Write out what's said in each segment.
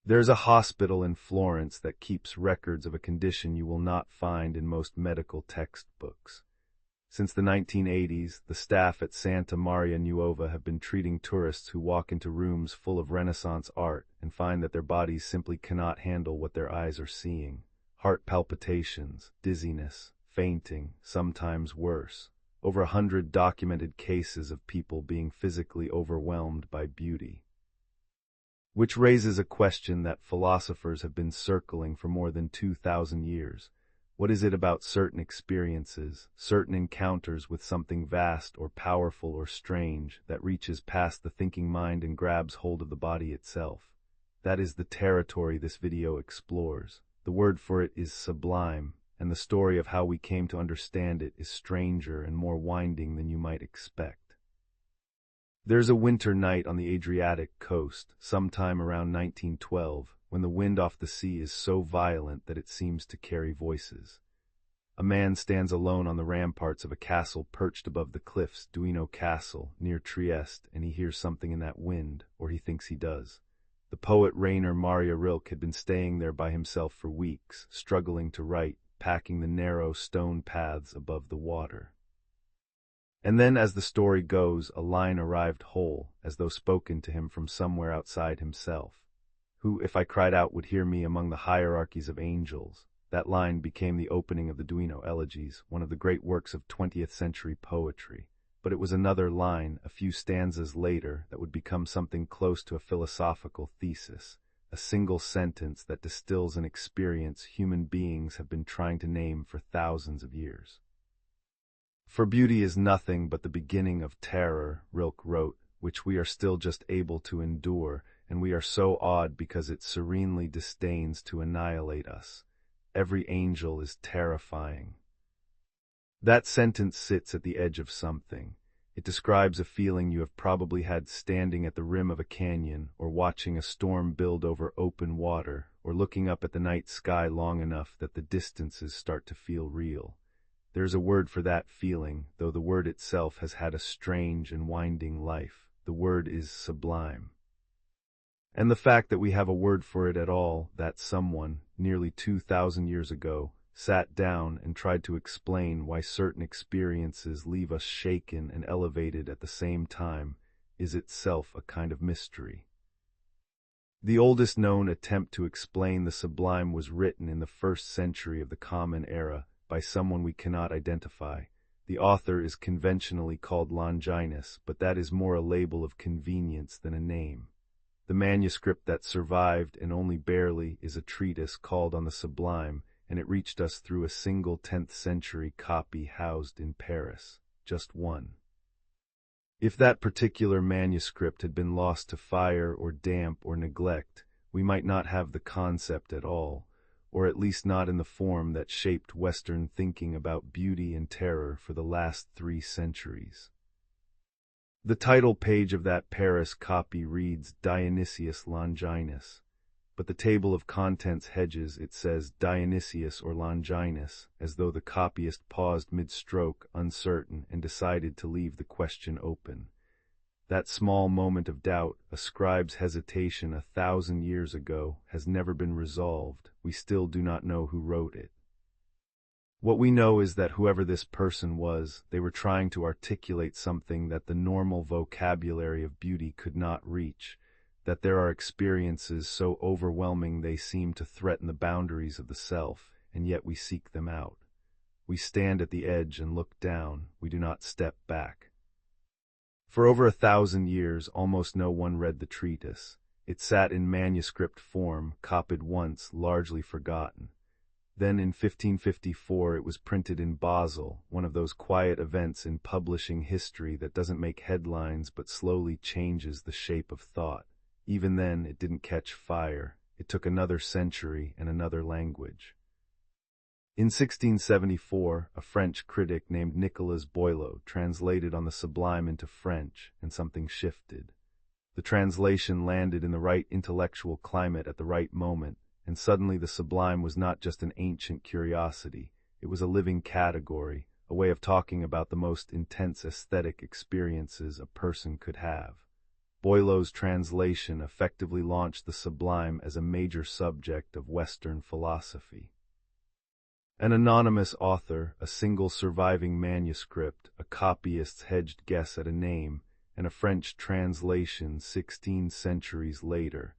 There's a hospital in Florence that keeps records of a condition you will not find in most medical textbooks. Since the 1980s, the staff at Santa Maria Nuova have been treating tourists who walk into rooms full of Renaissance art and find that their bodies simply cannot handle what their eyes are seeing. Heart palpitations, dizziness, fainting, sometimes worse. Over 100 documented cases of people being physically overwhelmed by beauty. Which raises a question that philosophers have been circling for more than 2,000 years. What is it about certain experiences, certain encounters with something vast or powerful or strange that reaches past the thinking mind and grabs hold of the body itself? That is the territory this video explores. The word for it is sublime, and the story of how we came to understand it is stranger and more winding than you might expect. There's a winter night on the Adriatic coast, sometime around 1912, when the wind off the sea is so violent that it seems to carry voices. A man stands alone on the ramparts of a castle perched above the cliffs, Duino Castle, near Trieste, and he hears something in that wind, or he thinks he does. The poet Rainer Maria Rilke had been staying there by himself for weeks, struggling to write, packing the narrow stone paths above the water. And then, as the story goes, a line arrived whole, as though spoken to him from somewhere outside himself. Who, if I cried out, would hear me among the hierarchies of angels? That line became the opening of the Duino Elegies, one of the great works of 20th century poetry. But it was another line, a few stanzas later, that would become something close to a philosophical thesis, a single sentence that distills an experience human beings have been trying to name for thousands of years. For beauty is nothing but the beginning of terror, Rilke wrote, which we are still just able to endure, and we are so awed because it serenely disdains to annihilate us. Every angel is terrifying. That sentence sits at the edge of something. It describes a feeling you have probably had standing at the rim of a canyon, or watching a storm build over open water, or looking up at the night sky long enough that the distances start to feel real. There's a word for that feeling, though the word itself has had a strange and winding life. The word is sublime. And the fact that we have a word for it at all, that someone, nearly 2,000 years ago, sat down and tried to explain why certain experiences leave us shaken and elevated at the same time, is itself a kind of mystery. The oldest known attempt to explain the sublime was written in the 1st century of the Common Era by someone we cannot identify. The author is conventionally called Longinus, but that is more a label of convenience than a name. The manuscript that survived, and only barely, is a treatise called On the Sublime, and it reached us through a single 10th century copy housed in Paris. Just one. If that particular manuscript had been lost to fire or damp or neglect, we might not have the concept at all, or at least not in the form that shaped Western thinking about beauty and terror for the last 3 centuries. The title page of that Paris copy reads Dionysius Longinus, but the table of contents hedges it says Dionysius or Longinus, as though the copyist paused mid-stroke, uncertain, and decided to leave the question open. That small moment of doubt, a scribe's hesitation 1,000 years ago, has never been resolved. We still do not know who wrote it. What we know is that whoever this person was, they were trying to articulate something that the normal vocabulary of beauty could not reach, that there are experiences so overwhelming they seem to threaten the boundaries of the self, and yet we seek them out. We stand at the edge and look down, we do not step back. For over 1,000 years, almost no one read the treatise. It sat in manuscript form, copied once, largely forgotten. Then in 1554 it was printed in Basel, one of those quiet events in publishing history that doesn't make headlines but slowly changes the shape of thought. Even then, it didn't catch fire. It took another century and another language. In 1674, a French critic named Nicolas Boileau translated On the Sublime into French, and something shifted. The translation landed in the right intellectual climate at the right moment, and suddenly the sublime was not just an ancient curiosity, it was a living category, a way of talking about the most intense aesthetic experiences a person could have. Boileau's translation effectively launched the sublime as a major subject of Western philosophy. An anonymous author, a single surviving manuscript, a copyist's hedged guess at a name, and a French translation 16 centuries later.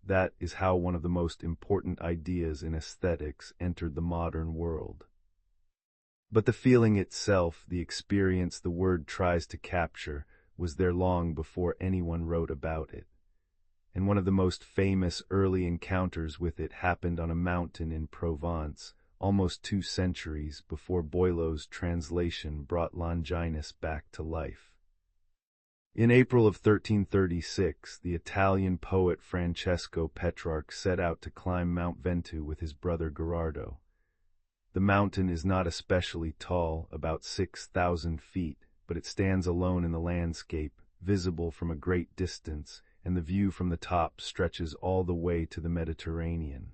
That is how one of the most important ideas in aesthetics entered the modern world. But the feeling itself, the experience the word tries to capture, was there long before anyone wrote about it. And one of the most famous early encounters with it happened on a mountain in Provence, almost 2 centuries before Boileau's translation brought Longinus back to life. In April of 1336, the Italian poet Francesco Petrarch set out to climb Mount Ventoux with his brother Gherardo. The mountain is not especially tall, about 6,000 feet, but it stands alone in the landscape, visible from a great distance, and the view from the top stretches all the way to the Mediterranean.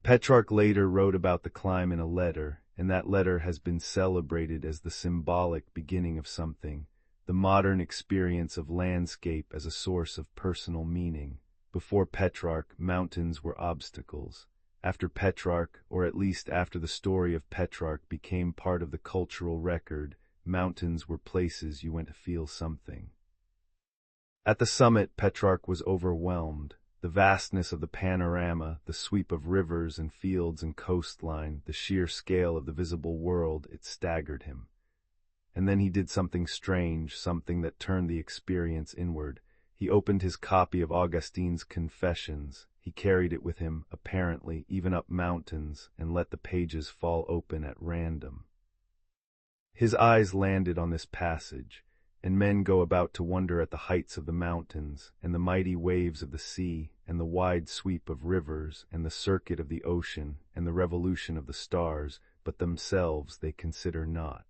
Petrarch later wrote about the climb in a letter, and that letter has been celebrated as the symbolic beginning of something, the modern experience of landscape as a source of personal meaning. Before Petrarch, mountains were obstacles. After Petrarch, or at least after the story of Petrarch became part of the cultural record, mountains were places you went to feel something. At the summit, Petrarch was overwhelmed. The vastness of the panorama, the sweep of rivers and fields and coastline, the sheer scale of the visible world, it staggered him. And then he did something strange, something that turned the experience inward. He opened his copy of Augustine's Confessions. He carried it with him, apparently, even up mountains, and let the pages fall open at random. His eyes landed on this passage, and men go about to wonder at the heights of the mountains, and the mighty waves of the sea, and the wide sweep of rivers, and the circuit of the ocean, and the revolution of the stars, but themselves they consider not.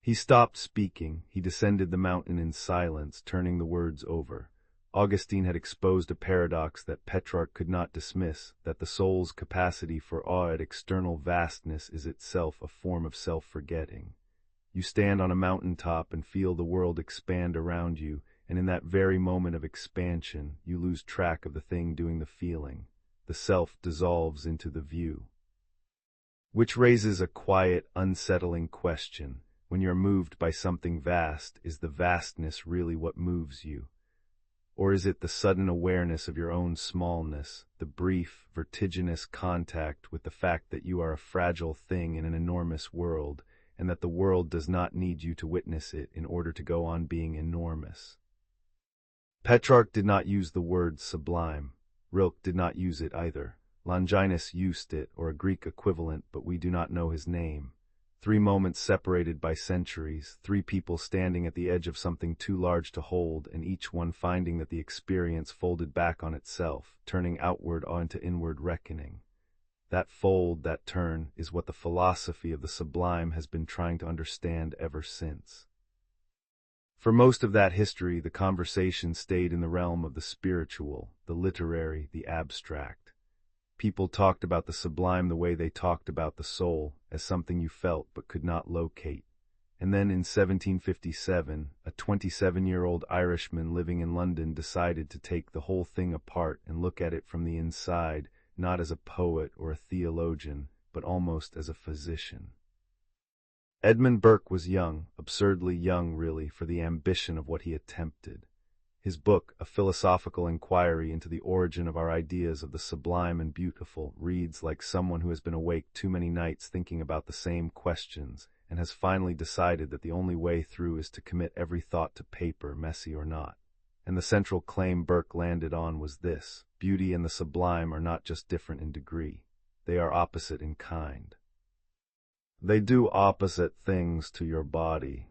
He stopped speaking. He descended the mountain in silence, turning the words over. Augustine had exposed a paradox that Petrarch could not dismiss, that the soul's capacity for awe at external vastness is itself a form of self-forgetting. You stand on a mountaintop and feel the world expand around you, and in that very moment of expansion, you lose track of the thing doing the feeling. The self dissolves into the view. Which raises a quiet, unsettling question. When you're moved by something vast, is the vastness really what moves you? Or is it the sudden awareness of your own smallness, the brief, vertiginous contact with the fact that you are a fragile thing in an enormous world, and that the world does not need you to witness it in order to go on being enormous? Petrarch did not use the word sublime. Rilke did not use it either. Longinus used it, or a Greek equivalent, but we do not know his name. 3 moments separated by centuries, 3 people standing at the edge of something too large to hold, and each one finding that the experience folded back on itself, turning outward onto inward reckoning. That fold, that turn, is what the philosophy of the sublime has been trying to understand ever since. For most of that history, the conversation stayed in the realm of the spiritual, the literary, the abstract. People talked about the sublime the way they talked about the soul, as something you felt but could not locate. And then in 1757, a 27-year-old Irishman living in London decided to take the whole thing apart and look at it from the inside, not as a poet or a theologian, but almost as a physician. Edmund Burke was young, absurdly young really, for the ambition of what he attempted. His book, A Philosophical Inquiry into the Origin of Our Ideas of the Sublime and Beautiful, reads like someone who has been awake too many nights thinking about the same questions, and has finally decided that the only way through is to commit every thought to paper, messy or not. And the central claim Burke landed on was this: beauty and the sublime are not just different in degree, they are opposite in kind. They do opposite things to your body.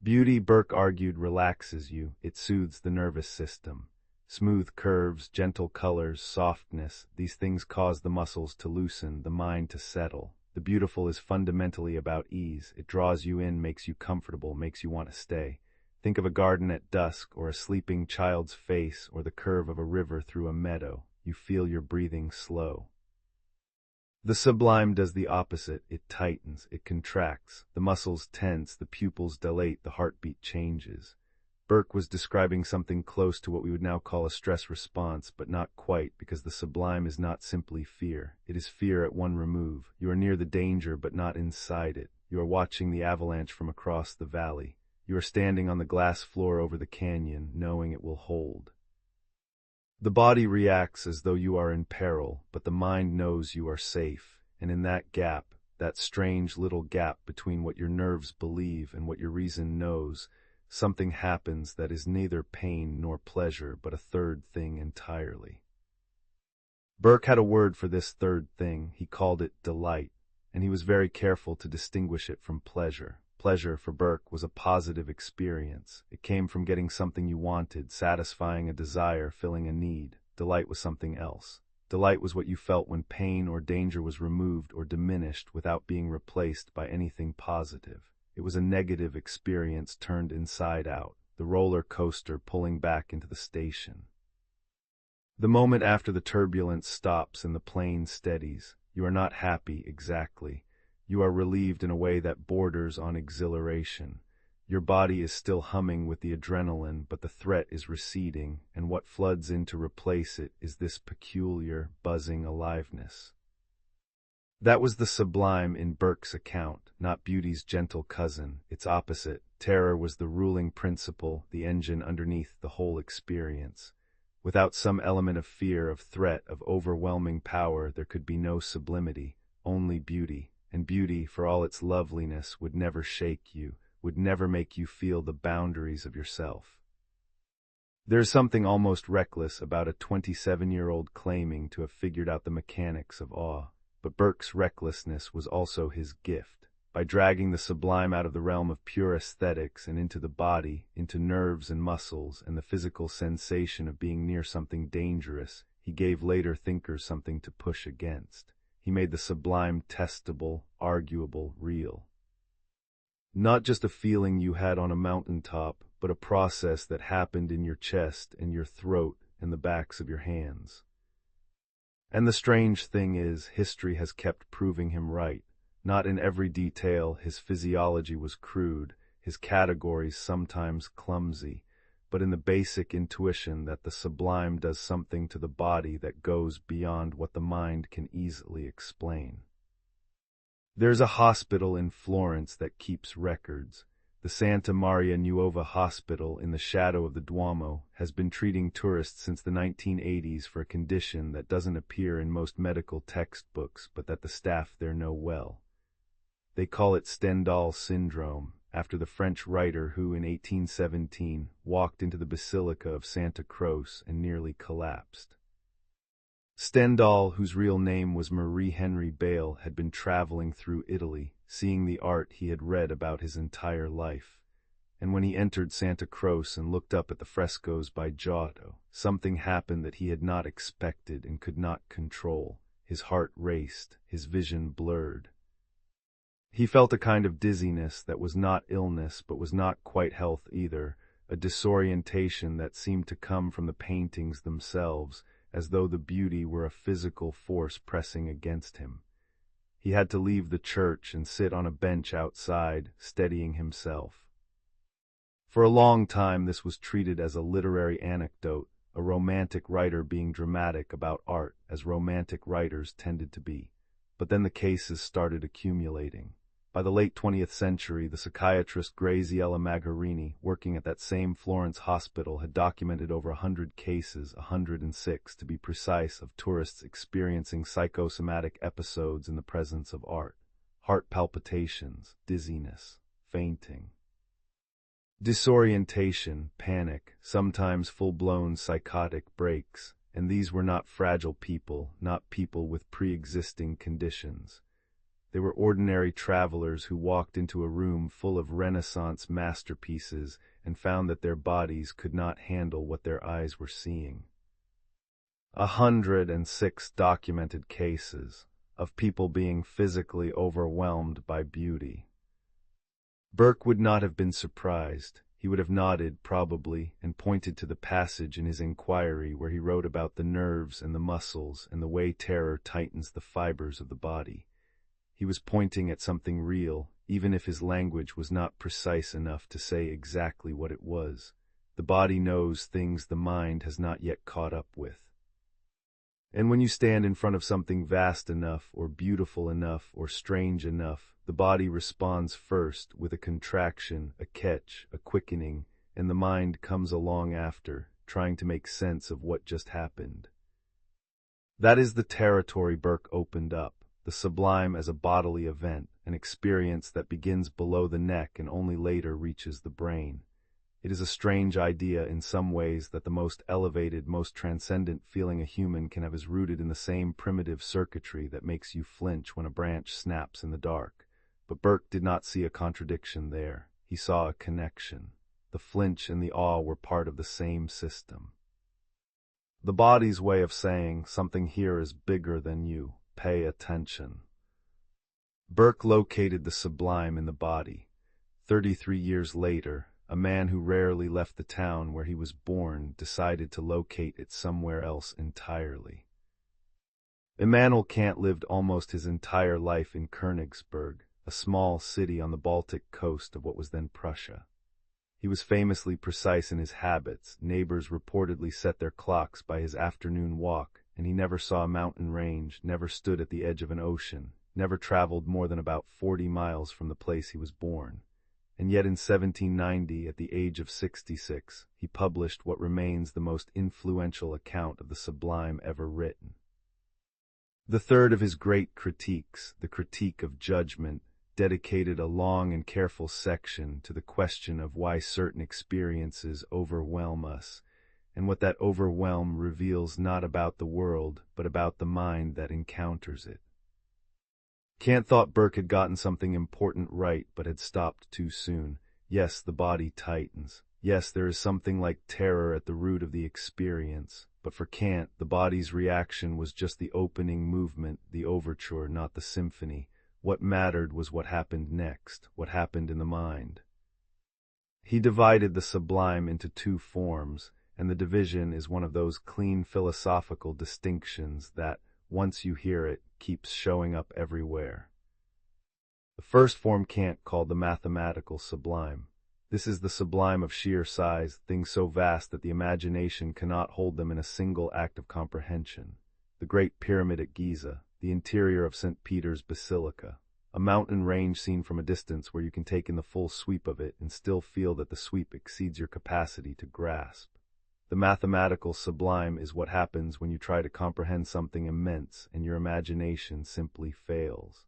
Beauty, Burke argued, relaxes you, it soothes the nervous system. Smooth curves, gentle colors, softness, these things cause the muscles to loosen, the mind to settle. The beautiful is fundamentally about ease. It draws you in, makes you comfortable, makes you want to stay. Think of a garden at dusk, or a sleeping child's face, or the curve of a river through a meadow. You feel your breathing slow. The sublime does the opposite. It tightens, it contracts, the muscles tense, the pupils dilate, the heartbeat changes. Burke was describing something close to what we would now call a stress response, but not quite, because the sublime is not simply fear. It is fear at one remove. You are near the danger, but not inside it. You are watching the avalanche from across the valley. You are standing on the glass floor over the canyon, knowing it will hold. The body reacts as though you are in peril, but the mind knows you are safe, and in that gap, that strange little gap between what your nerves believe and what your reason knows, something happens that is neither pain nor pleasure, but a third thing entirely. Burke had a word for this third thing. He called it delight, and he was very careful to distinguish it from pleasure. Pleasure, for Burke, was a positive experience. It came from getting something you wanted, satisfying a desire, filling a need. Delight was something else. Delight was what you felt when pain or danger was removed or diminished without being replaced by anything positive. It was a negative experience turned inside out, the roller coaster pulling back into the station. The moment after the turbulence stops and the plane steadies, you are not happy exactly. You are relieved in a way that borders on exhilaration. Your body is still humming with the adrenaline, but the threat is receding, and what floods in to replace it is this peculiar, buzzing aliveness. That was the sublime in Burke's account, not beauty's gentle cousin, its opposite. Terror was the ruling principle, the engine underneath the whole experience. Without some element of fear, of threat, of overwhelming power, there could be no sublimity, only beauty. And beauty, for all its loveliness, would never shake you, would never make you feel the boundaries of yourself. There is something almost reckless about a 27-year-old claiming to have figured out the mechanics of awe, but Burke's recklessness was also his gift. By dragging the sublime out of the realm of pure aesthetics and into the body, into nerves and muscles, and the physical sensation of being near something dangerous, he gave later thinkers something to push against. He made the sublime testable, arguable, real. Not just a feeling you had on a mountaintop, but a process that happened in your chest and your throat and the backs of your hands. And the strange thing is, history has kept proving him right. Not in every detail. His physiology was crude, his categories sometimes clumsy, but in the basic intuition that the sublime does something to the body that goes beyond what the mind can easily explain. There's a hospital in Florence that keeps records. The Santa Maria Nuova Hospital in the shadow of the Duomo has been treating tourists since the 1980s for a condition that doesn't appear in most medical textbooks, but that the staff there know well. They call it Stendhal syndrome, after the French writer who, in 1817, walked into the Basilica of Santa Croce and nearly collapsed. Stendhal, whose real name was Marie Henry Bale, had been traveling through Italy, seeing the art he had read about his entire life. And when he entered Santa Croce and looked up at the frescoes by Giotto, something happened that he had not expected and could not control. His heart raced, his vision blurred. He felt a kind of dizziness that was not illness but was not quite health either, a disorientation that seemed to come from the paintings themselves, as though the beauty were a physical force pressing against him. He had to leave the church and sit on a bench outside, steadying himself. For a long time this was treated as a literary anecdote, a romantic writer being dramatic about art, as romantic writers tended to be. But then the cases started accumulating. By the late 20th century, the psychiatrist Graziella Magherini, working at that same Florence hospital, had documented over 100 cases, 106 to be precise, of tourists experiencing psychosomatic episodes in the presence of art. Heart palpitations, dizziness, fainting. Disorientation, panic, sometimes full-blown psychotic breaks, and these were not fragile people, not people with pre-existing conditions. They were ordinary travelers who walked into a room full of Renaissance masterpieces and found that their bodies could not handle what their eyes were seeing. 106 documented cases of people being physically overwhelmed by beauty. Burke would not have been surprised. He would have nodded, probably, and pointed to the passage in his inquiry where he wrote about the nerves and the muscles and the way terror tightens the fibers of the body. He was pointing at something real, even if his language was not precise enough to say exactly what it was. The body knows things the mind has not yet caught up with. And when you stand in front of something vast enough, or beautiful enough, or strange enough, the body responds first with a contraction, a catch, a quickening, and the mind comes along after, trying to make sense of what just happened. That is the territory Burke opened up, the sublime as a bodily event, an experience that begins below the neck and only later reaches the brain. It is a strange idea in some ways that the most elevated, most transcendent feeling a human can have is rooted in the same primitive circuitry that makes you flinch when a branch snaps in the dark. But Burke did not see a contradiction there. He saw a connection. The flinch and the awe were part of the same system. The body's way of saying, something here is bigger than you. Pay attention. Burke located the sublime in the body. 33 years later, a man who rarely left the town where he was born decided to locate it somewhere else entirely. Immanuel Kant lived almost his entire life in Königsberg, a small city on the Baltic coast of what was then Prussia. He was famously precise in his habits. Neighbors reportedly set their clocks by his afternoon walk, and he never saw a mountain range, never stood at the edge of an ocean, never traveled more than about 40 miles from the place he was born. And yet in 1790, at the age of 66, he published what remains the most influential account of the sublime ever written. The third of his great critiques, the Critique of Judgment, dedicated a long and careful section to the question of why certain experiences overwhelm us, and what that overwhelm reveals not about the world, but about the mind that encounters it. Kant thought Burke had gotten something important right, but had stopped too soon. Yes, the body tightens. Yes, there is something like terror at the root of the experience. But for Kant, the body's reaction was just the opening movement, the overture, not the symphony. What mattered was what happened next, what happened in the mind. He divided the sublime into two forms, and the division is one of those clean philosophical distinctions that, once you hear it, keeps showing up everywhere. The first form Kant called the mathematical sublime. This is the sublime of sheer size, things so vast that the imagination cannot hold them in a single act of comprehension. The Great Pyramid at Giza, the interior of St. Peter's Basilica, a mountain range seen from a distance where you can take in the full sweep of it and still feel that the sweep exceeds your capacity to grasp. The mathematical sublime is what happens when you try to comprehend something immense and your imagination simply fails.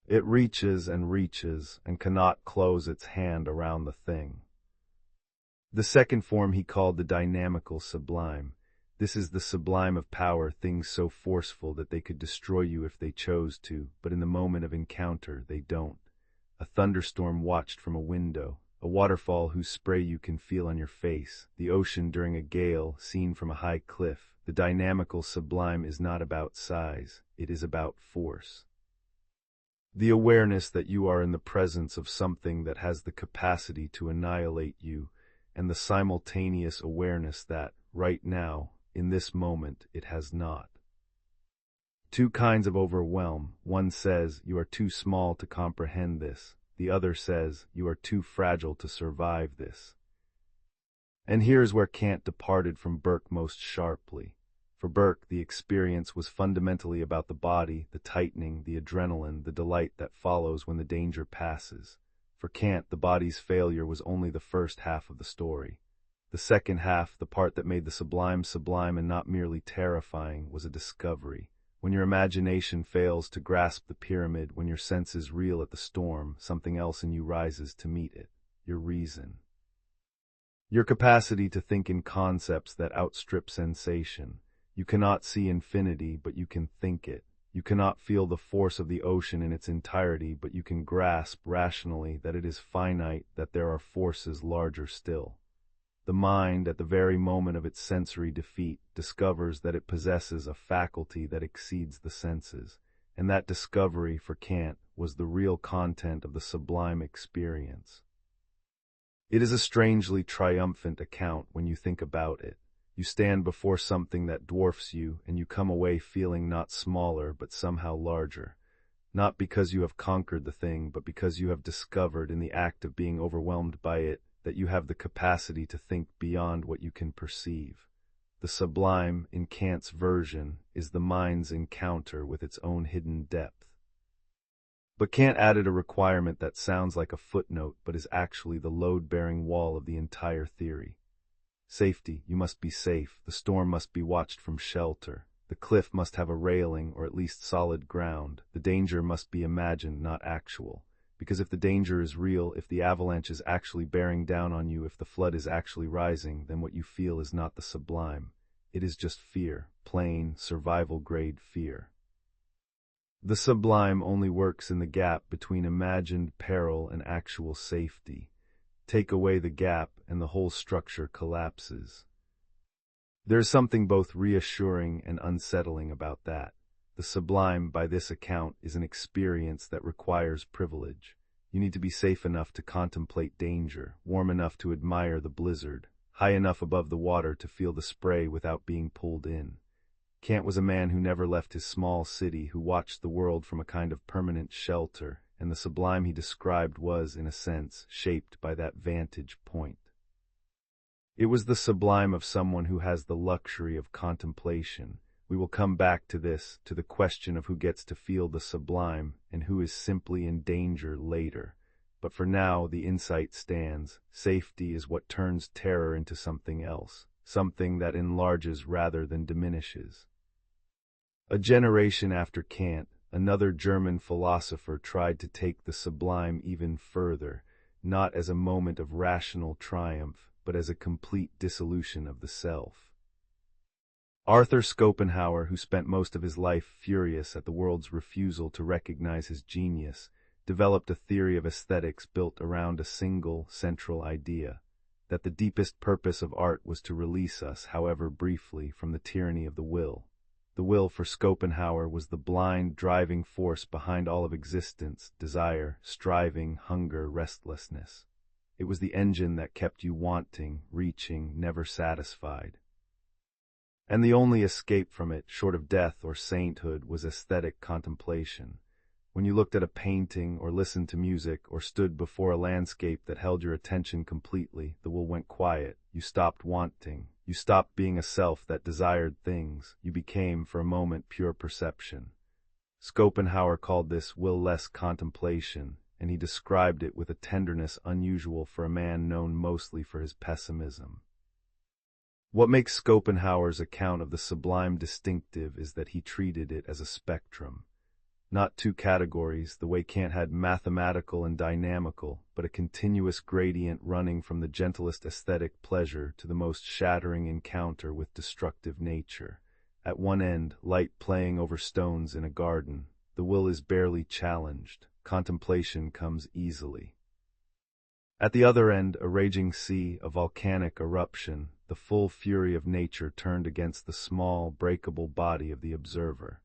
It reaches and cannot close its hand around the thing. The second form he called the dynamical sublime. This is the sublime of power, things so forceful that they could destroy you if they chose to, but in the moment of encounter they don't. A thunderstorm watched from a window, a waterfall whose spray you can feel on your face, the ocean during a gale seen from a high cliff. The dynamical sublime is not about size, it is about force. The awareness that you are in the presence of something that has the capacity to annihilate you, and the simultaneous awareness that, right now, in this moment, it has not. Two kinds of overwhelm. One says, you are too small to comprehend this. The other says, you are too fragile to survive this. And here is where Kant departed from Burke most sharply. For Burke, the experience was fundamentally about the body, the tightening, the adrenaline, the delight that follows when the danger passes. For Kant, the body's failure was only the first half of the story. The second half, the part that made the sublime sublime and not merely terrifying, was a discovery. When your imagination fails to grasp the pyramid, when your senses reel at the storm, something else in you rises to meet it, your reason. Your capacity to think in concepts that outstrip sensation. You cannot see infinity, but you can think it. You cannot feel the force of the ocean in its entirety, but you can grasp rationally that it is finite, that there are forces larger still. The mind, at the very moment of its sensory defeat, discovers that it possesses a faculty that exceeds the senses, and that discovery, for Kant, was the real content of the sublime experience. It is a strangely triumphant account when you think about it. You stand before something that dwarfs you, and you come away feeling not smaller, but somehow larger. Not because you have conquered the thing, but because you have discovered in the act of being overwhelmed by it that you have the capacity to think beyond what you can perceive. The sublime, in Kant's version, is the mind's encounter with its own hidden depth. But Kant added a requirement that sounds like a footnote but is actually the load-bearing wall of the entire theory. Safety, you must be safe, the storm must be watched from shelter, the cliff must have a railing or at least solid ground, the danger must be imagined, not actual. Because if the danger is real, if the avalanche is actually bearing down on you, if the flood is actually rising, then what you feel is not the sublime. It is just fear, plain, survival-grade fear. The sublime only works in the gap between imagined peril and actual safety. Take away the gap and the whole structure collapses. There is something both reassuring and unsettling about that. The sublime, by this account, is an experience that requires privilege. You need to be safe enough to contemplate danger, warm enough to admire the blizzard, high enough above the water to feel the spray without being pulled in. Kant was a man who never left his small city, who watched the world from a kind of permanent shelter, and the sublime he described was, in a sense, shaped by that vantage point. It was the sublime of someone who has the luxury of contemplation. We will come back to this, to the question of who gets to feel the sublime and who is simply in danger later. But for now, the insight stands. Safety is what turns terror into something else, something that enlarges rather than diminishes. A generation after Kant, another German philosopher tried to take the sublime even further, not as a moment of rational triumph, but as a complete dissolution of the self. Arthur Schopenhauer, who spent most of his life furious at the world's refusal to recognize his genius, developed a theory of aesthetics built around a single, central idea, that the deepest purpose of art was to release us, however briefly, from the tyranny of the will. The will for Schopenhauer was the blind, driving force behind all of existence, desire, striving, hunger, restlessness. It was the engine that kept you wanting, reaching, never satisfied. And the only escape from it, short of death or sainthood, was aesthetic contemplation. When you looked at a painting, or listened to music, or stood before a landscape that held your attention completely, the will went quiet. You stopped wanting. You stopped being a self that desired things. You became, for a moment, pure perception. Schopenhauer called this will-less contemplation, and he described it with a tenderness unusual for a man known mostly for his pessimism. What makes Schopenhauer's account of the sublime distinctive is that he treated it as a spectrum. Not two categories, the way Kant had mathematical and dynamical, but a continuous gradient running from the gentlest aesthetic pleasure to the most shattering encounter with destructive nature. At one end, light playing over stones in a garden. The will is barely challenged. Contemplation comes easily. At the other end, a raging sea, a volcanic eruption, the full fury of nature turned against the small, breakable body of the observer.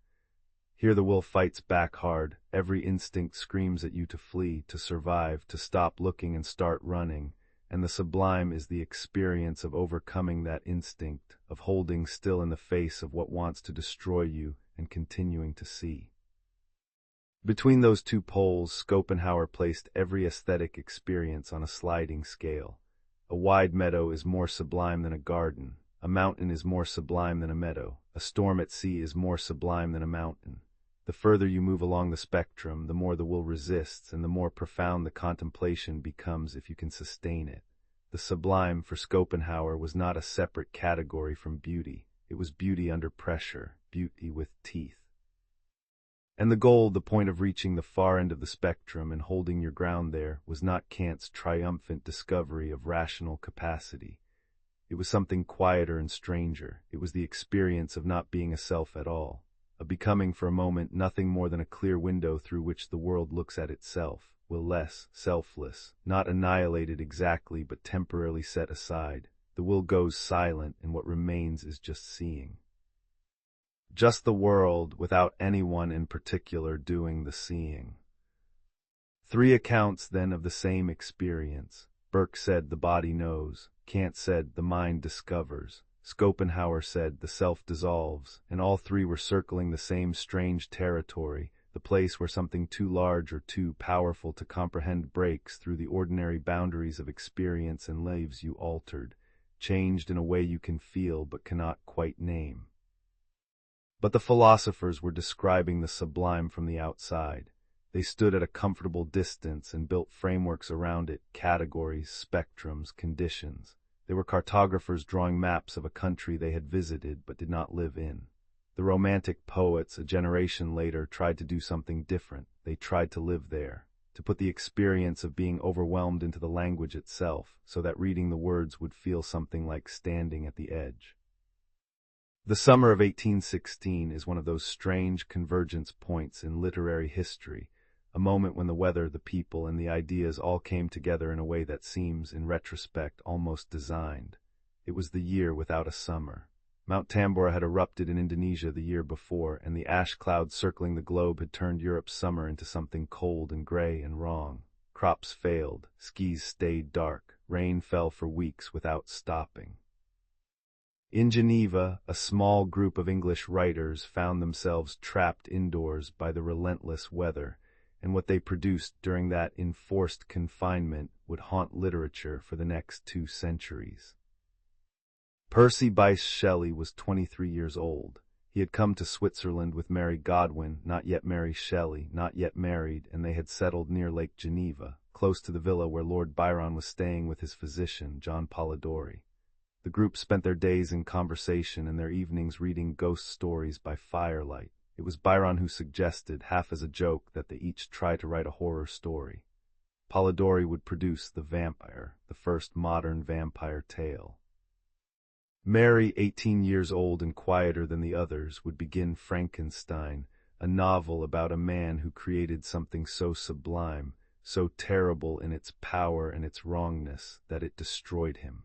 Here the will fights back hard. Every instinct screams at you to flee, to survive, to stop looking and start running, and the sublime is the experience of overcoming that instinct, of holding still in the face of what wants to destroy you and continuing to see. Between those two poles, Schopenhauer placed every aesthetic experience on a sliding scale. A wide meadow is more sublime than a garden. A mountain is more sublime than a meadow. A storm at sea is more sublime than a mountain. The further you move along the spectrum, the more the will resists, and the more profound the contemplation becomes if you can sustain it. The sublime, for Schopenhauer, was not a separate category from beauty. It was beauty under pressure, beauty with teeth. And the goal, the point of reaching the far end of the spectrum and holding your ground there, was not Kant's triumphant discovery of rational capacity. It was something quieter and stranger. It was the experience of not being a self at all, of becoming for a moment nothing more than a clear window through which the world looks at itself, will-less, selfless, not annihilated exactly but temporarily set aside. The will goes silent, and what remains is just seeing. Just the world, without anyone in particular doing the seeing. Three accounts, then, of the same experience. Burke said the body knows, Kant said the mind discovers, Schopenhauer said the self dissolves, and all three were circling the same strange territory, the place where something too large or too powerful to comprehend breaks through the ordinary boundaries of experience and leaves you altered, changed in a way you can feel but cannot quite name. But the philosophers were describing the sublime from the outside. They stood at a comfortable distance and built frameworks around it, categories, spectrums, conditions. They were cartographers drawing maps of a country they had visited but did not live in. The Romantic poets, a generation later, tried to do something different. They tried to live there, to put the experience of being overwhelmed into the language itself, so that reading the words would feel something like standing at the edge. The summer of 1816 is one of those strange convergence points in literary history, a moment when the weather, the people, and the ideas all came together in a way that seems, in retrospect, almost designed. It was the year without a summer. Mount Tambora had erupted in Indonesia the year before, and the ash clouds circling the globe had turned Europe's summer into something cold and gray and wrong. Crops failed, skis stayed dark, rain fell for weeks without stopping. In Geneva, a small group of English writers found themselves trapped indoors by the relentless weather, and what they produced during that enforced confinement would haunt literature for the next 2 centuries. Percy Bysshe Shelley was 23 years old. He had come to Switzerland with Mary Godwin, not yet Mary Shelley, not yet married, and they had settled near Lake Geneva, close to the villa where Lord Byron was staying with his physician, John Polidori. The group spent their days in conversation and their evenings reading ghost stories by firelight. It was Byron who suggested, half as a joke, that they each try to write a horror story. Polidori would produce The Vampire, the first modern vampire tale. Mary, 18 years old and quieter than the others, would begin Frankenstein, a novel about a man who created something so sublime, so terrible in its power and its wrongness, that it destroyed him.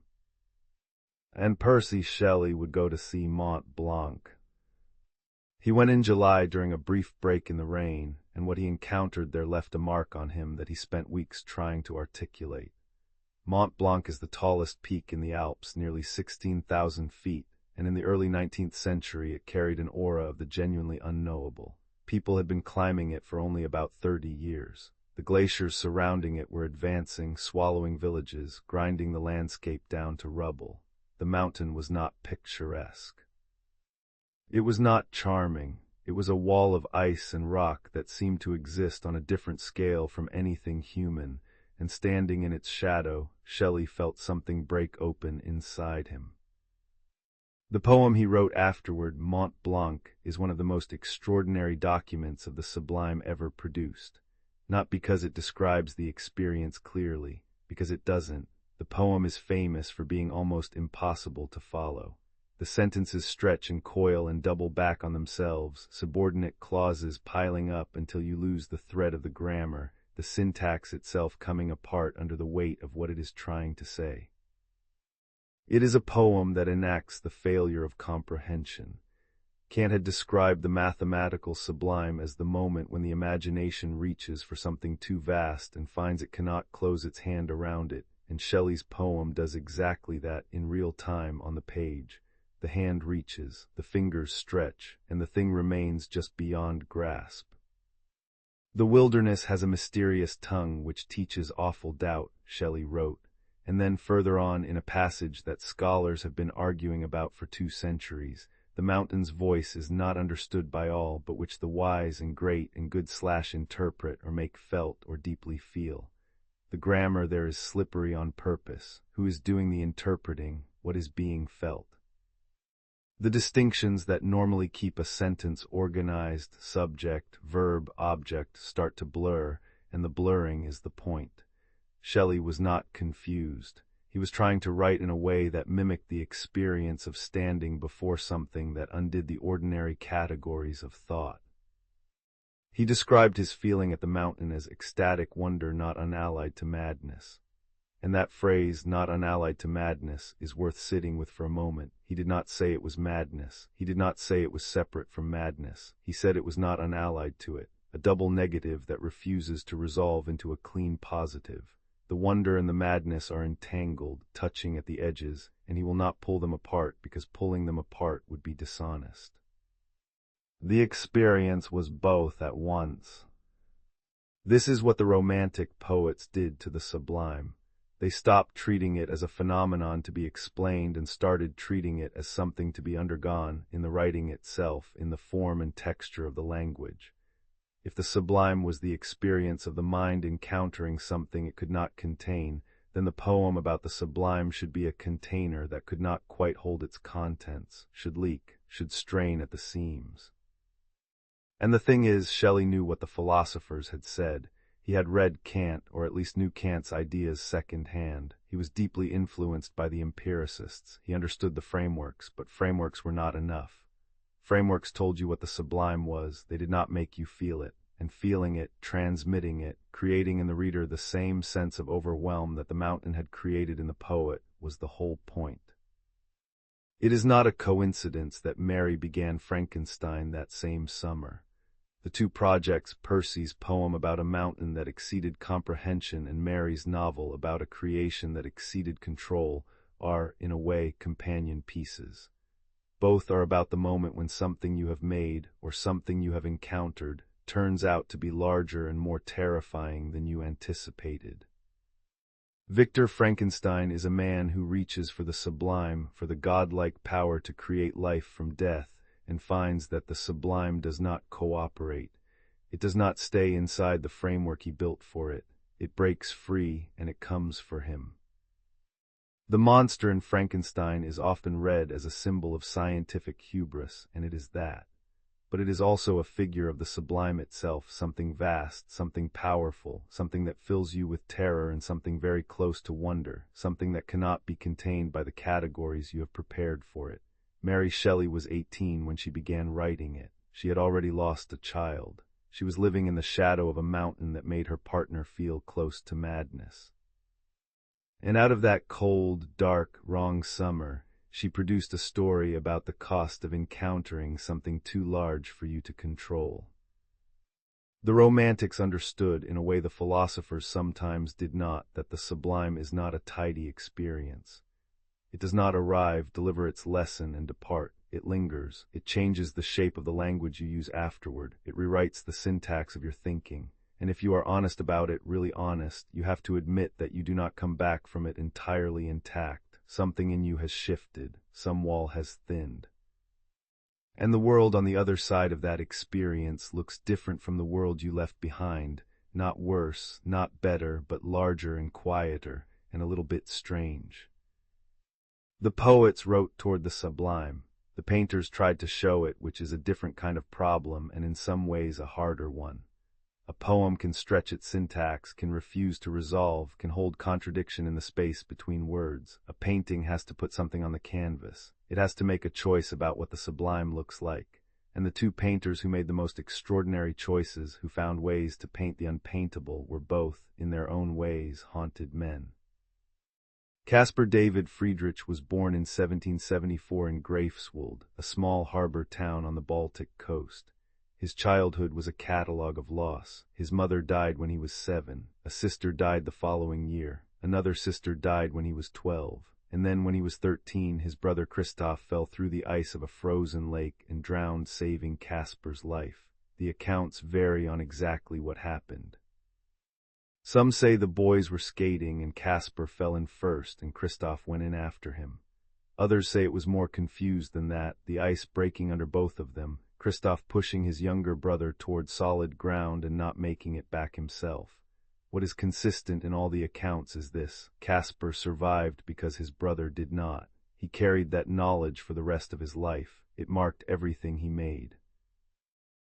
And Percy Shelley would go to see Mont Blanc. He went in July during a brief break in the rain, and what he encountered there left a mark on him that he spent weeks trying to articulate. Mont Blanc is the tallest peak in the Alps, nearly 16,000 feet, and in the early 19th century it carried an aura of the genuinely unknowable. People had been climbing it for only about 30 years. The glaciers surrounding it were advancing, swallowing villages, grinding the landscape down to rubble. The mountain was not picturesque. It was not charming. It was a wall of ice and rock that seemed to exist on a different scale from anything human, and standing in its shadow, Shelley felt something break open inside him. The poem he wrote afterward, Mont Blanc, is one of the most extraordinary documents of the sublime ever produced. Not because it describes the experience clearly, because it doesn't. The poem is famous for being almost impossible to follow. The sentences stretch and coil and double back on themselves, subordinate clauses piling up until you lose the thread of the grammar, the syntax itself coming apart under the weight of what it is trying to say. It is a poem that enacts the failure of comprehension. Kant had described the mathematical sublime as the moment when the imagination reaches for something too vast and finds it cannot close its hand around it, and Shelley's poem does exactly that in real time on the page. The hand reaches, the fingers stretch, and the thing remains just beyond grasp. The wilderness has a mysterious tongue which teaches awful doubt, Shelley wrote, and then further on in a passage that scholars have been arguing about for 2 centuries, the mountain's voice is not understood by all, but which the wise and great and good interpret or make felt or deeply feel. The grammar there is slippery on purpose. Who is doing the interpreting? What is being felt? The distinctions that normally keep a sentence organized, subject, verb, object, start to blur, and the blurring is the point. Shelley was not confused. He was trying to write in a way that mimicked the experience of standing before something that undid the ordinary categories of thought. He described his feeling at the mountain as ecstatic wonder not unallied to madness. And that phrase, not unallied to madness, is worth sitting with for a moment. He did not say it was madness. He did not say it was separate from madness. He said it was not unallied to it, a double negative that refuses to resolve into a clean positive. The wonder and the madness are entangled, touching at the edges, and he will not pull them apart because pulling them apart would be dishonest. The experience was both at once. This is what the Romantic poets did to the Sublime. They stopped treating it as a phenomenon to be explained and started treating it as something to be undergone in the writing itself, in the form and texture of the language. If the Sublime was the experience of the mind encountering something it could not contain, then the poem about the Sublime should be a container that could not quite hold its contents, should leak, should strain at the seams. And the thing is, Shelley knew what the philosophers had said. He had read Kant, or at least knew Kant's ideas second-hand. He was deeply influenced by the empiricists. He understood the frameworks, but frameworks were not enough. Frameworks told you what the Sublime was. They did not make you feel it, and feeling it, transmitting it, creating in the reader the same sense of overwhelm that the mountain had created in the poet, was the whole point. It is not a coincidence that Mary began Frankenstein that same summer. The two projects, Percy's poem about a mountain that exceeded comprehension and Mary's novel about a creation that exceeded control, are, in a way, companion pieces. Both are about the moment when something you have made, or something you have encountered, turns out to be larger and more terrifying than you anticipated. Victor Frankenstein is a man who reaches for the sublime, for the godlike power to create life from death, and finds that the sublime does not cooperate. It does not stay inside the framework he built for it. It breaks free, and it comes for him. The monster in Frankenstein is often read as a symbol of scientific hubris, and it is that. But it is also a figure of the sublime itself, something vast, something powerful, something that fills you with terror and something very close to wonder, something that cannot be contained by the categories you have prepared for it. Mary Shelley was 18 when she began writing it. She had already lost a child. She was living in the shadow of a mountain that made her partner feel close to madness. And out of that cold, dark, wrong summer, she produced a story about the cost of encountering something too large for you to control. The Romantics understood, in a way the philosophers sometimes did not, that the sublime is not a tidy experience. It does not arrive, deliver its lesson, and depart. It lingers. It changes the shape of the language you use afterward. It rewrites the syntax of your thinking. And if you are honest about it, really honest, you have to admit that you do not come back from it entirely intact. Something in you has shifted. Some wall has thinned. And the world on the other side of that experience looks different from the world you left behind. Not worse, not better, but larger and quieter, and a little bit strange. The poets wrote toward the sublime. The painters tried to show it, which is a different kind of problem and in some ways a harder one. A poem can stretch its syntax, can refuse to resolve, can hold contradiction in the space between words. A painting has to put something on the canvas. It has to make a choice about what the sublime looks like. And the two painters who made the most extraordinary choices, who found ways to paint the unpaintable, were both, in their own ways, haunted men. Caspar David Friedrich was born in 1774 in Greifswald, a small harbor town on the Baltic coast. His childhood was a catalogue of loss. His mother died when he was 7. A sister died the following year. Another sister died when he was 12. And then when he was 13, his brother Christoph fell through the ice of a frozen lake and drowned, saving Caspar's life. The accounts vary on exactly what happened. Some say the boys were skating and Caspar fell in first and Christoph went in after him. Others say it was more confused than that, the ice breaking under both of them, Christoph pushing his younger brother toward solid ground and not making it back himself. What is consistent in all the accounts is this: Caspar survived because his brother did not. He carried that knowledge for the rest of his life. It marked everything he made.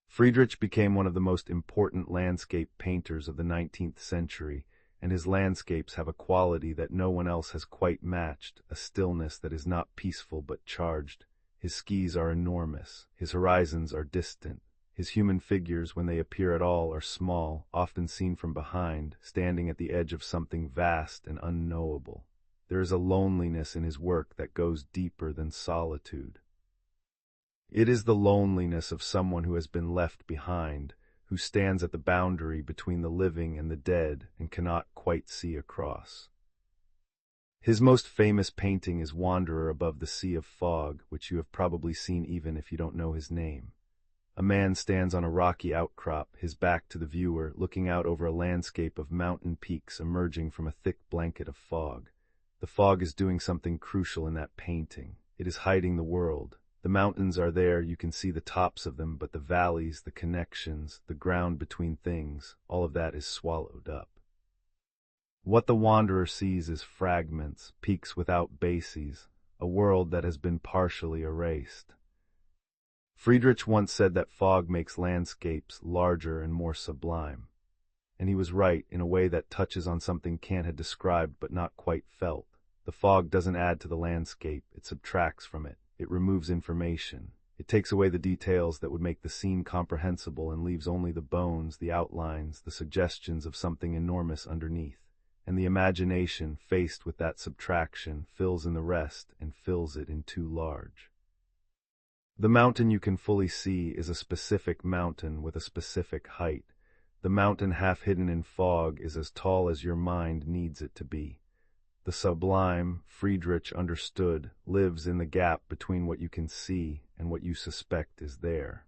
Friedrich became one of the most important landscape painters of the 19th century, and his landscapes have a quality that no one else has quite matched, a stillness that is not peaceful but charged. His skis are enormous, his horizons are distant. His human figures, when they appear at all, are small, often seen from behind, standing at the edge of something vast and unknowable. There is a loneliness in his work that goes deeper than solitude. It is the loneliness of someone who has been left behind, who stands at the boundary between the living and the dead and cannot quite see across. His most famous painting is Wanderer Above the Sea of Fog, which you have probably seen even if you don't know his name. A man stands on a rocky outcrop, his back to the viewer, looking out over a landscape of mountain peaks emerging from a thick blanket of fog. The fog is doing something crucial in that painting. It is hiding the world. The mountains are there, you can see the tops of them, but the valleys, the connections, the ground between things, all of that is swallowed up. What the wanderer sees is fragments, peaks without bases, a world that has been partially erased. Friedrich once said that fog makes landscapes larger and more sublime. And he was right, in a way that touches on something Kant had described but not quite felt. The fog doesn't add to the landscape, it subtracts from it. It removes information. It takes away the details that would make the scene comprehensible and leaves only the bones, the outlines, the suggestions of something enormous underneath. And the imagination, faced with that subtraction, fills in the rest and fills it in too large. The mountain you can fully see is a specific mountain with a specific height. The mountain half hidden in fog is as tall as your mind needs it to be. The sublime, Friedrich understood, lives in the gap between what you can see and what you suspect is there.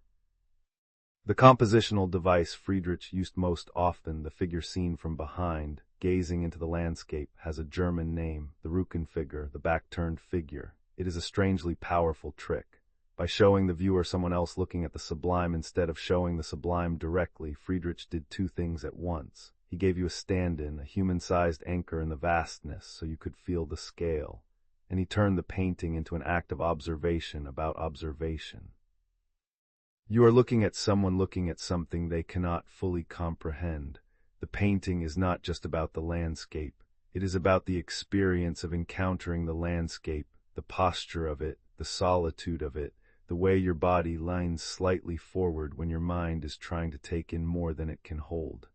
The compositional device Friedrich used most often, the figure seen from behind, gazing into the landscape, has a German name, the Rückenfigure, the back-turned figure. It is a strangely powerful trick. By showing the viewer someone else looking at the sublime instead of showing the sublime directly, Friedrich did two things at once. He gave you a stand-in, a human-sized anchor in the vastness, so you could feel the scale. And he turned the painting into an act of observation about observation. You are looking at someone looking at something they cannot fully comprehend. The painting is not just about the landscape. It is about the experience of encountering the landscape, the posture of it, the solitude of it, the way your body leans slightly forward when your mind is trying to take in more than it can hold.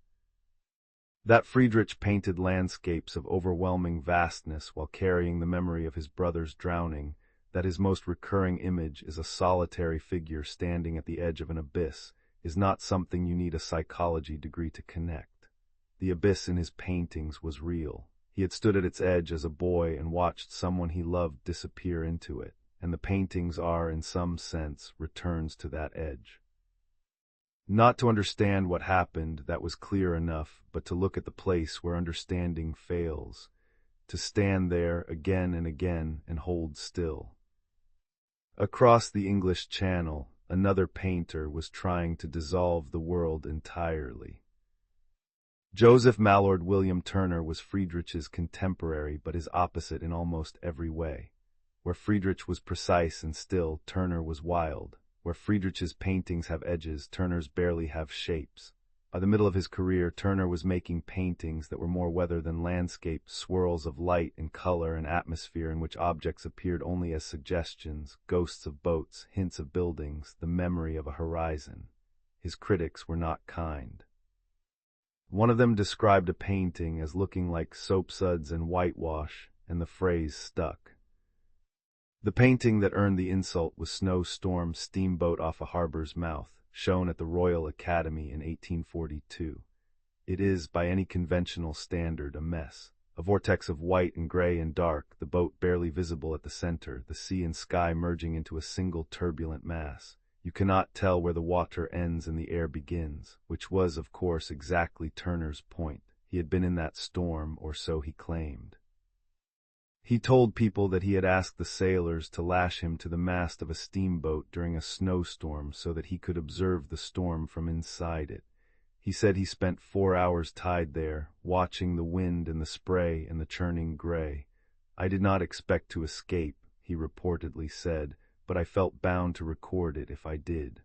That Friedrich painted landscapes of overwhelming vastness while carrying the memory of his brother's drowning, that his most recurring image is a solitary figure standing at the edge of an abyss, is not something you need a psychology degree to connect. The abyss in his paintings was real. He had stood at its edge as a boy and watched someone he loved disappear into it. And the paintings are, in some sense, returns to that edge. Not to understand what happened, that was clear enough, but to look at the place where understanding fails, to stand there again and again and hold still. Across the English Channel, another painter was trying to dissolve the world entirely. Joseph Mallord William Turner was Friedrich's contemporary, but his opposite in almost every way. Where Friedrich was precise and still, Turner was wild. Where Friedrich's paintings have edges, Turner's barely have shapes. By the middle of his career, Turner was making paintings that were more weather than landscape, swirls of light and color and atmosphere in which objects appeared only as suggestions, ghosts of boats, hints of buildings, the memory of a horizon. His critics were not kind. One of them described a painting as looking like soapsuds and whitewash, and the phrase stuck. The painting that earned the insult was Snowstorm Steamboat Off a Harbor's Mouth, shown at the Royal Academy in 1842. It is, by any conventional standard, a mess. A vortex of white and gray and dark, the boat barely visible at the center, the sea and sky merging into a single turbulent mass. You cannot tell where the water ends and the air begins, which was, of course, exactly Turner's point. He had been in that storm, or so he claimed. He told people that he had asked the sailors to lash him to the mast of a steamboat during a snowstorm so that he could observe the storm from inside it. He said he spent 4 hours tied there, watching the wind and the spray and the churning gray. I did not expect to escape, he reportedly said, but I felt bound to record it if I did.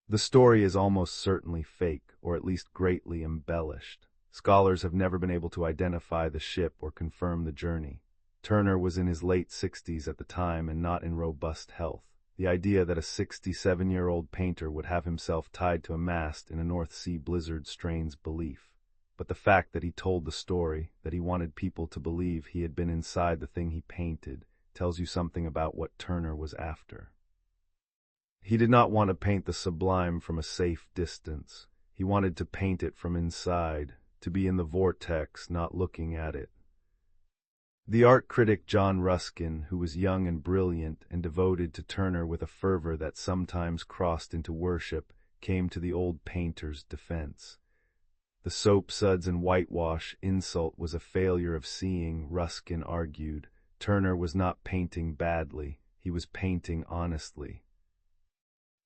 The story is almost certainly fake, or at least greatly embellished. Scholars have never been able to identify the ship or confirm the journey. Turner was in his late 60s at the time and not in robust health. The idea that a 67-year-old painter would have himself tied to a mast in a North Sea blizzard strains belief. But the fact that he told the story, that he wanted people to believe he had been inside the thing he painted, tells you something about what Turner was after. He did not want to paint the sublime from a safe distance. He wanted to paint it from inside, to be in the vortex, not looking at it. The art critic John Ruskin, who was young and brilliant and devoted to Turner with a fervor that sometimes crossed into worship, came to the old painter's defense. The soap suds and whitewash insult was a failure of seeing, Ruskin argued. Turner was not painting badly, he was painting honestly.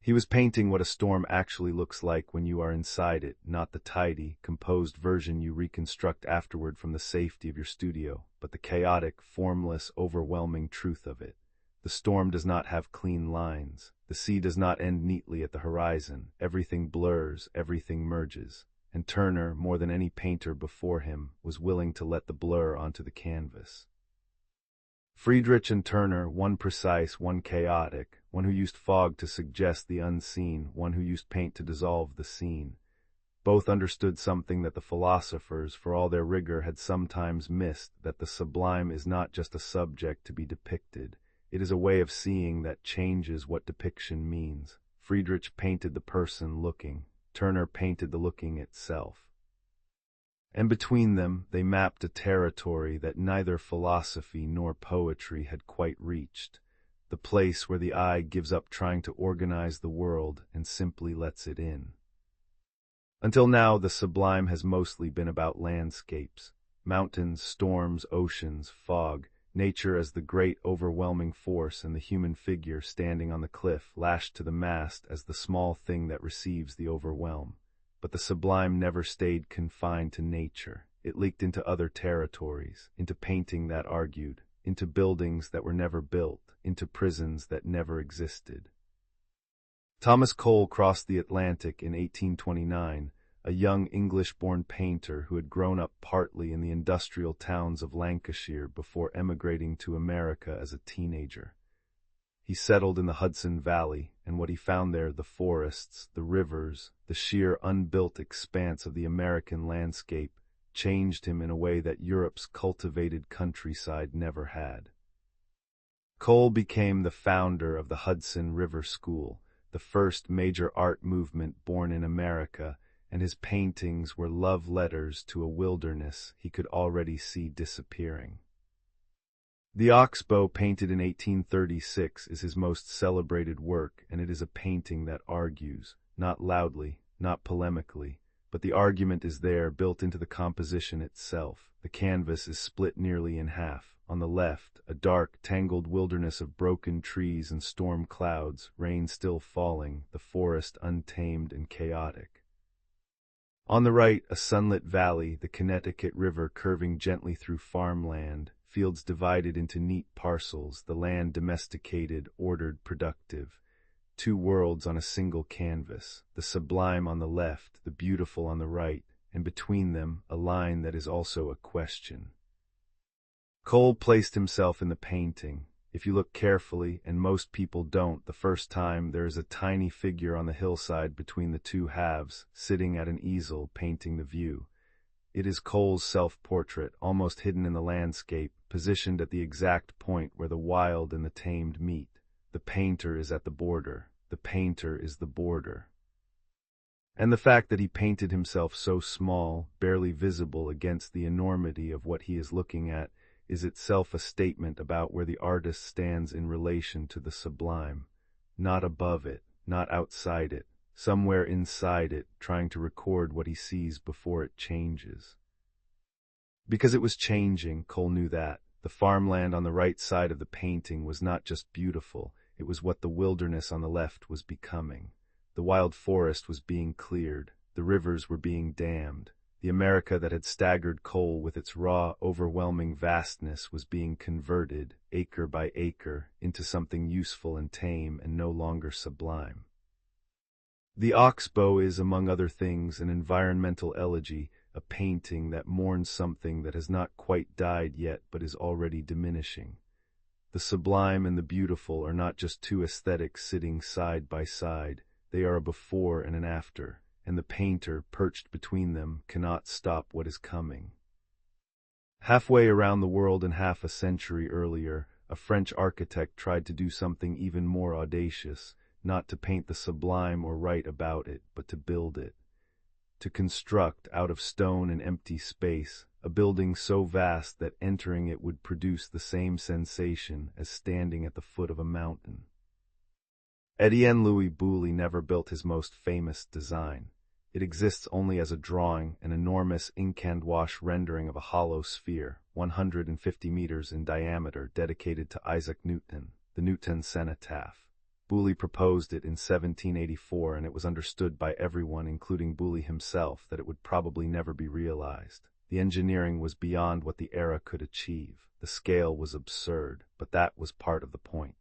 He was painting what a storm actually looks like when you are inside it, not the tidy, composed version you reconstruct afterward from the safety of your studio, but the chaotic, formless, overwhelming truth of it. The storm does not have clean lines. The sea does not end neatly at the horizon. Everything blurs, everything merges. And Turner, more than any painter before him, was willing to let the blur onto the canvas. Friedrich and Turner, one precise, one chaotic, one who used fog to suggest the unseen, one who used paint to dissolve the scene. Both understood something that the philosophers, for all their rigor, had sometimes missed, that the sublime is not just a subject to be depicted. It is a way of seeing that changes what depiction means. Friedrich painted the person looking. Turner painted the looking itself. And between them they mapped a territory that neither philosophy nor poetry had quite reached, the place where the eye gives up trying to organize the world and simply lets it in. Until now, the sublime has mostly been about landscapes, mountains, storms, oceans, fog, nature as the great overwhelming force and the human figure standing on the cliff, lashed to the mast as the small thing that receives the overwhelm. But the sublime never stayed confined to nature. It leaked into other territories, into painting that argued, into buildings that were never built, into prisons that never existed. Thomas Cole crossed the Atlantic in 1829, a young English-born painter who had grown up partly in the industrial towns of Lancashire before emigrating to America as a teenager. He settled in the Hudson Valley, and what he found there, the forests, the rivers, the sheer unbuilt expanse of the American landscape, changed him in a way that Europe's cultivated countryside never had. Cole became the founder of the Hudson River School, the first major art movement born in America, and his paintings were love letters to a wilderness he could already see disappearing. The Oxbow, painted in 1836, is his most celebrated work, and it is a painting that argues, not loudly, not polemically, but the argument is there, built into the composition itself. The canvas is split nearly in half. On the left, a dark, tangled wilderness of broken trees and storm clouds, rain still falling, the forest untamed and chaotic. On the right, a sunlit valley, the Connecticut River curving gently through farmland, fields divided into neat parcels, the land domesticated, ordered, productive. Two worlds on a single canvas, the sublime on the left, the beautiful on the right, and between them a line that is also a question. Cole placed himself in the painting. If you look carefully, and most people don't the first time, there is a tiny figure on the hillside between the two halves, sitting at an easel, painting the view. It is Cole's self-portrait, almost hidden in the landscape, positioned at the exact point where the wild and the tamed meet. The painter is at the border. The painter is the border. And the fact that he painted himself so small, barely visible against the enormity of what he is looking at, is itself a statement about where the artist stands in relation to the sublime. Not above it, not outside it, somewhere inside it, trying to record what he sees before it changes. Because it was changing, Cole knew that. The farmland on the right side of the painting was not just beautiful, it was what the wilderness on the left was becoming. The wild forest was being cleared, the rivers were being dammed. The America that had staggered Cole with its raw, overwhelming vastness was being converted, acre by acre, into something useful and tame and no longer sublime. The Oxbow is, among other things, an environmental elegy, a painting that mourns something that has not quite died yet but is already diminishing. The sublime and the beautiful are not just two aesthetics sitting side by side, they are a before and an after, and the painter, perched between them, cannot stop what is coming. Halfway around the world and half a century earlier, a French architect tried to do something even more audacious, not to paint the sublime or write about it, but to build it. to construct out of stone and empty space a building so vast that entering it would produce the same sensation as standing at the foot of a mountain. Étienne Louis Boulle never built his most famous design. It exists only as a drawing, an enormous ink-and-wash rendering of a hollow sphere, 150 meters in diameter, dedicated to Isaac Newton, the Newton cenotaph. Boulle proposed it in 1784, and it was understood by everyone, including Boulle himself, that it would probably never be realized. The engineering was beyond what the era could achieve. The scale was absurd, but that was part of the point.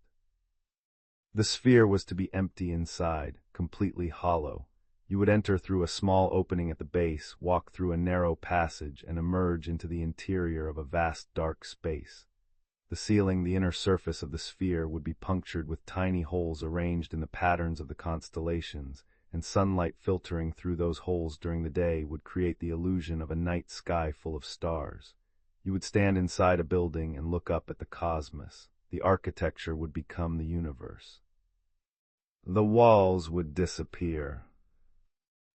The sphere was to be empty inside, completely hollow. You would enter through a small opening at the base, walk through a narrow passage, and emerge into the interior of a vast dark space. The ceiling, the inner surface of the sphere, would be punctured with tiny holes arranged in the patterns of the constellations, and sunlight filtering through those holes during the day would create the illusion of a night sky full of stars. You would stand inside a building and look up at the cosmos. The architecture would become the universe. The walls would disappear.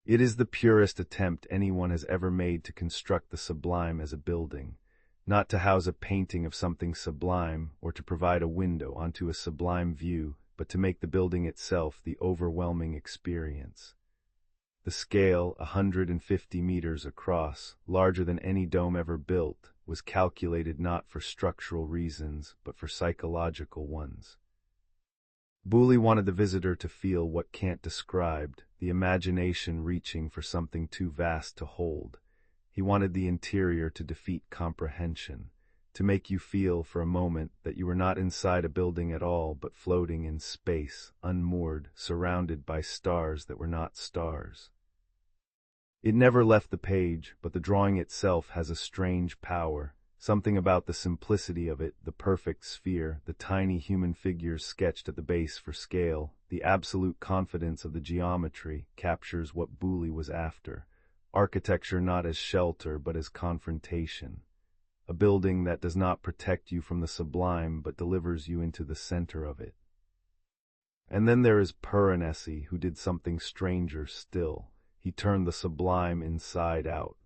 It is the purest attempt anyone has ever made to construct the sublime as a building, not to house a painting of something sublime or to provide a window onto a sublime view, but to make the building itself the overwhelming experience. The scale, 150 meters across, larger than any dome ever built, was calculated not for structural reasons, but for psychological ones. Boulle wanted the visitor to feel what Kant described, the imagination reaching for something too vast to hold. He wanted the interior to defeat comprehension, to make you feel for a moment that you were not inside a building at all, but floating in space, unmoored, surrounded by stars that were not stars. It never left the page, but the drawing itself has a strange power. Something about the simplicity of it, the perfect sphere, the tiny human figures sketched at the base for scale, the absolute confidence of the geometry, captures what Boulle was after. Architecture not as shelter, but as confrontation. A building that does not protect you from the sublime, but delivers you into the center of it. And then there is Piranesi, who did something stranger still. He turned the sublime inside out.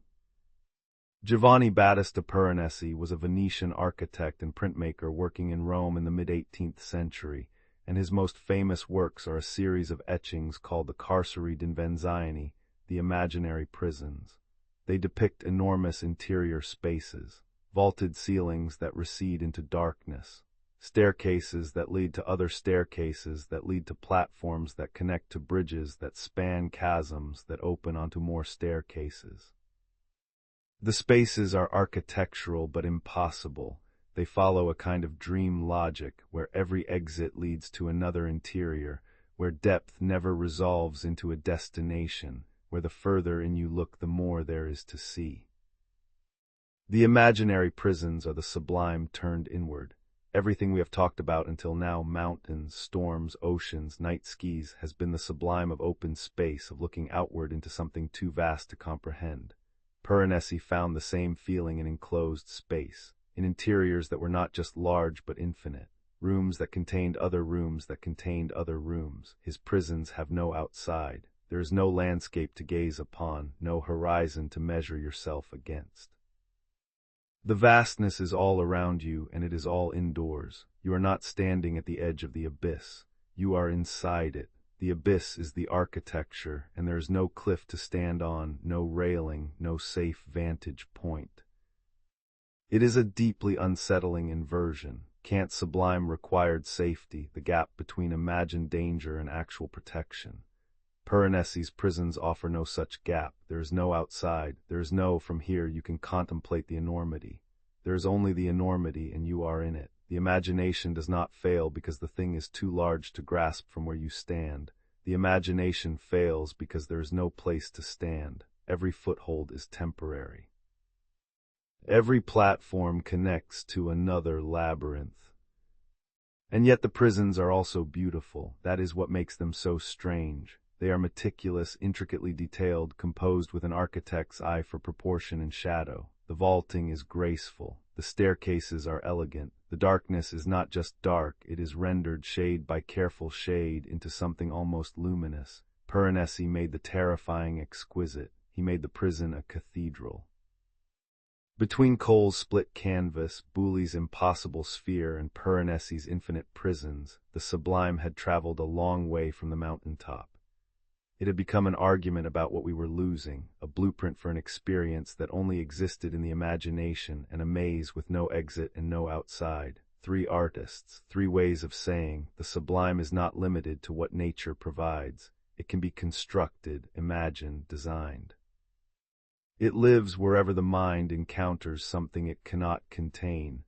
Giovanni Battista Piranesi was a Venetian architect and printmaker working in Rome in the mid-18th century, and his most famous works are a series of etchings called the Carceri d'Invenzione, the imaginary prisons. They depict enormous interior spaces, vaulted ceilings that recede into darkness, staircases that lead to other staircases that lead to platforms that connect to bridges that span chasms that open onto more staircases. The spaces are architectural but impossible. They follow a kind of dream logic where every exit leads to another interior, where depth never resolves into a destination, where the further in you look the more there is to see. The imaginary prisons are the sublime turned inward. Everything we have talked about until now, mountains, storms, oceans, night skis, has been the sublime of open space, of looking outward into something too vast to comprehend. Piranesi found the same feeling in enclosed space, in interiors that were not just large but infinite, rooms that contained other rooms that contained other rooms. His prisons have no outside. There is no landscape to gaze upon, no horizon to measure yourself against. The vastness is all around you, and it is all indoors. You are not standing at the edge of the abyss. You are inside it. The abyss is the architecture, and there is no cliff to stand on, no railing, no safe vantage point. It is a deeply unsettling inversion. Kant's sublime required safety, the gap between imagined danger and actual protection. Piranesi's prisons offer no such gap. There is no outside. There is no from here you can contemplate the enormity. There is only the enormity, and you are in it. The imagination does not fail because the thing is too large to grasp from where you stand. The imagination fails because there is no place to stand. Every foothold is temporary. Every platform connects to another labyrinth. And yet the prisons are also beautiful. That is what makes them so strange. They are meticulous, intricately detailed, composed with an architect's eye for proportion and shadow. The vaulting is graceful. The staircases are elegant. The darkness is not just dark, it is rendered shade by careful shade into something almost luminous. Piranesi made the terrifying exquisite. he made the prison a cathedral. Between Cole's split canvas, Boully's impossible sphere, and Piranesi's infinite prisons, the Sublime had traveled a long way from the mountaintop. It had become an argument about what we were losing, a blueprint for an experience that only existed in the imagination, and a maze with no exit and no outside. 3 artists, 3 ways of saying, the Sublime is not limited to what nature provides. It can be constructed, imagined, designed. It lives wherever the mind encounters something it cannot contain,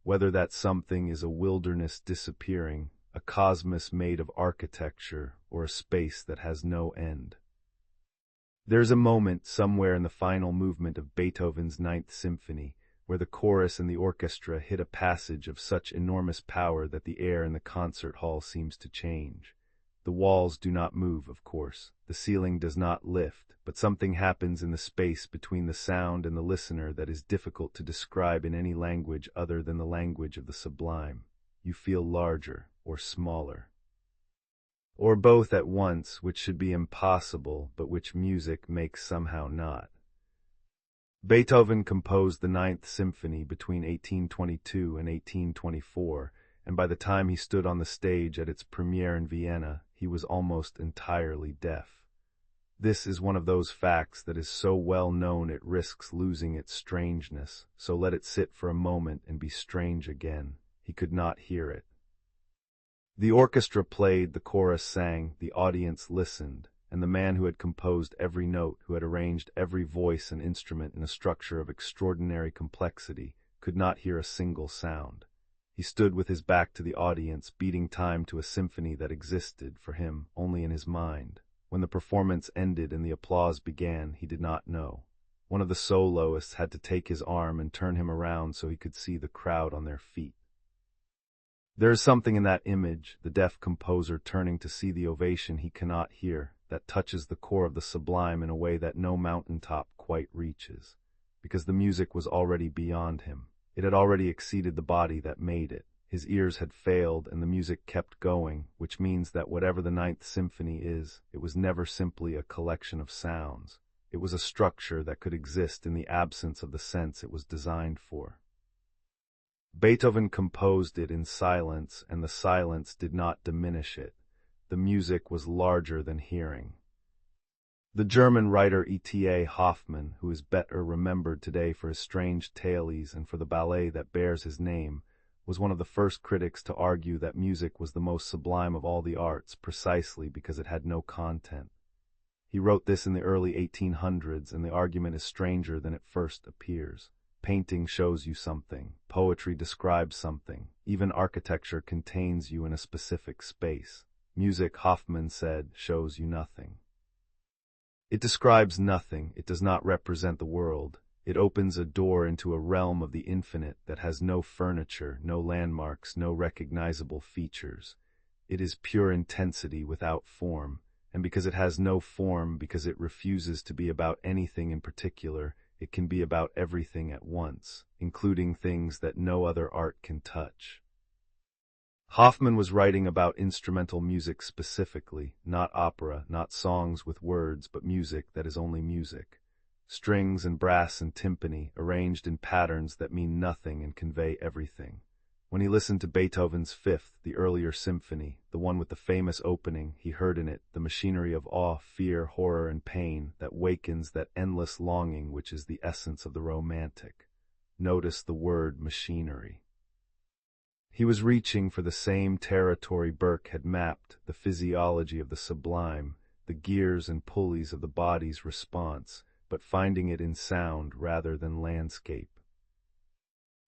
whether that something is a wilderness disappearing, a cosmos made of architecture, or a space that has no end. There's a moment somewhere in the final movement of Beethoven's Ninth Symphony where the chorus and the orchestra hit a passage of such enormous power that the air in the concert hall seems to change. The walls do not move, of course. The ceiling does not lift, but something happens in the space between the sound and the listener that is difficult to describe in any language other than the language of the Sublime. You feel larger or smaller, or both at once, which should be impossible, but which music makes somehow not. Beethoven composed the Ninth Symphony between 1822 and 1824, and by the time he stood on the stage at its premiere in Vienna, he was almost entirely deaf. This is one of those facts that is so well known it risks losing its strangeness, so let it sit for a moment and be strange again. He could not hear it. The orchestra played, the chorus sang, the audience listened, and the man who had composed every note, who had arranged every voice and instrument in a structure of extraordinary complexity, could not hear a single sound. He stood with his back to the audience, beating time to a symphony that existed, for him, only in his mind. When the performance ended and the applause began, he did not know. One of the soloists had to take his arm and turn him around so he could see the crowd on their feet. There is something in that image, the deaf composer turning to see the ovation he cannot hear, that touches the core of the Sublime in a way that no mountaintop quite reaches, because the music was already beyond him. It had already exceeded the body that made it. His ears had failed, and the music kept going, which means that whatever the Ninth Symphony is, it was never simply a collection of sounds. It was a structure that could exist in the absence of the sense it was designed for. Beethoven composed it in silence, and the silence did not diminish it. The music was larger than hearing. The German writer E.T.A. Hoffmann, who is better remembered today for his strange tales and for the ballet that bears his name, was one of the first critics to argue that music was the most sublime of all the arts precisely because it had no content. He wrote this in the early 1800s, and the argument is stranger than it first appears. Painting shows you something, poetry describes something, even architecture contains you in a specific space. Music, Hoffmann said, shows you nothing. It describes nothing, it does not represent the world. It opens a door into a realm of the infinite that has no furniture, no landmarks, no recognizable features. It is pure intensity without form, and because it has no form, because it refuses to be about anything in particular, it can be about everything at once, including things that no other art can touch. Hoffmann was writing about instrumental music specifically, not opera, not songs with words, but music that is only music. Strings and brass and timpani, arranged in patterns that mean nothing and convey everything. When he listened to Beethoven's Fifth, the earlier symphony, the one with the famous opening, he heard in it the machinery of awe, fear, horror, and pain that wakens that endless longing which is the essence of the romantic. Notice the word machinery. He was reaching for the same territory Burke had mapped, the physiology of the sublime, the gears and pulleys of the body's response, but finding it in sound rather than landscape.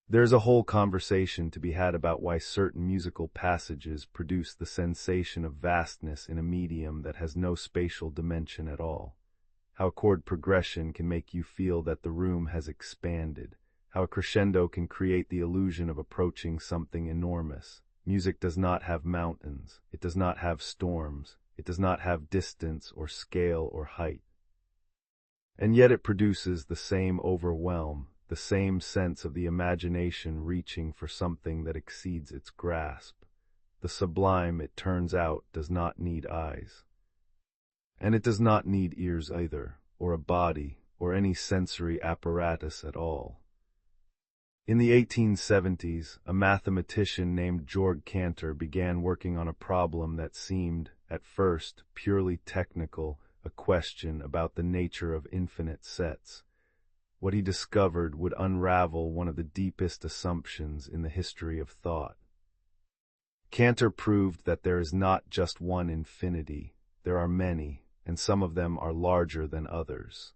There's a whole conversation to be had about why certain musical passages produce the sensation of vastness in a medium that has no spatial dimension at all. How a chord progression can make you feel that the room has expanded. How a crescendo can create the illusion of approaching something enormous. Music does not have mountains. It does not have storms. It does not have distance or scale or height. And yet it produces the same overwhelm, the same sense of the imagination reaching for something that exceeds its grasp. The sublime, it turns out, does not need eyes. And it does not need ears either, or a body, or any sensory apparatus at all. In the 1870s, a mathematician named Georg Cantor began working on a problem that seemed, at first, purely technical, a question about the nature of infinite sets. What he discovered would unravel one of the deepest assumptions in the history of thought. Cantor proved that there is not just one infinity, there are many, and some of them are larger than others.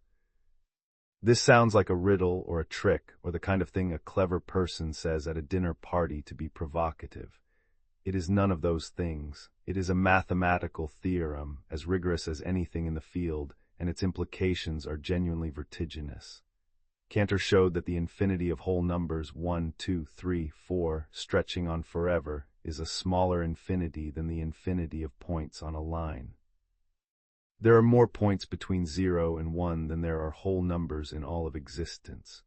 This sounds like a riddle or a trick or the kind of thing a clever person says at a dinner party to be provocative. It is none of those things. It is a mathematical theorem, as rigorous as anything in the field, and its implications are genuinely vertiginous. Cantor showed that the infinity of whole numbers 1, 2, 3, 4, stretching on forever, is a smaller infinity than the infinity of points on a line. There are more points between 0 and 1 than there are whole numbers in all of existence.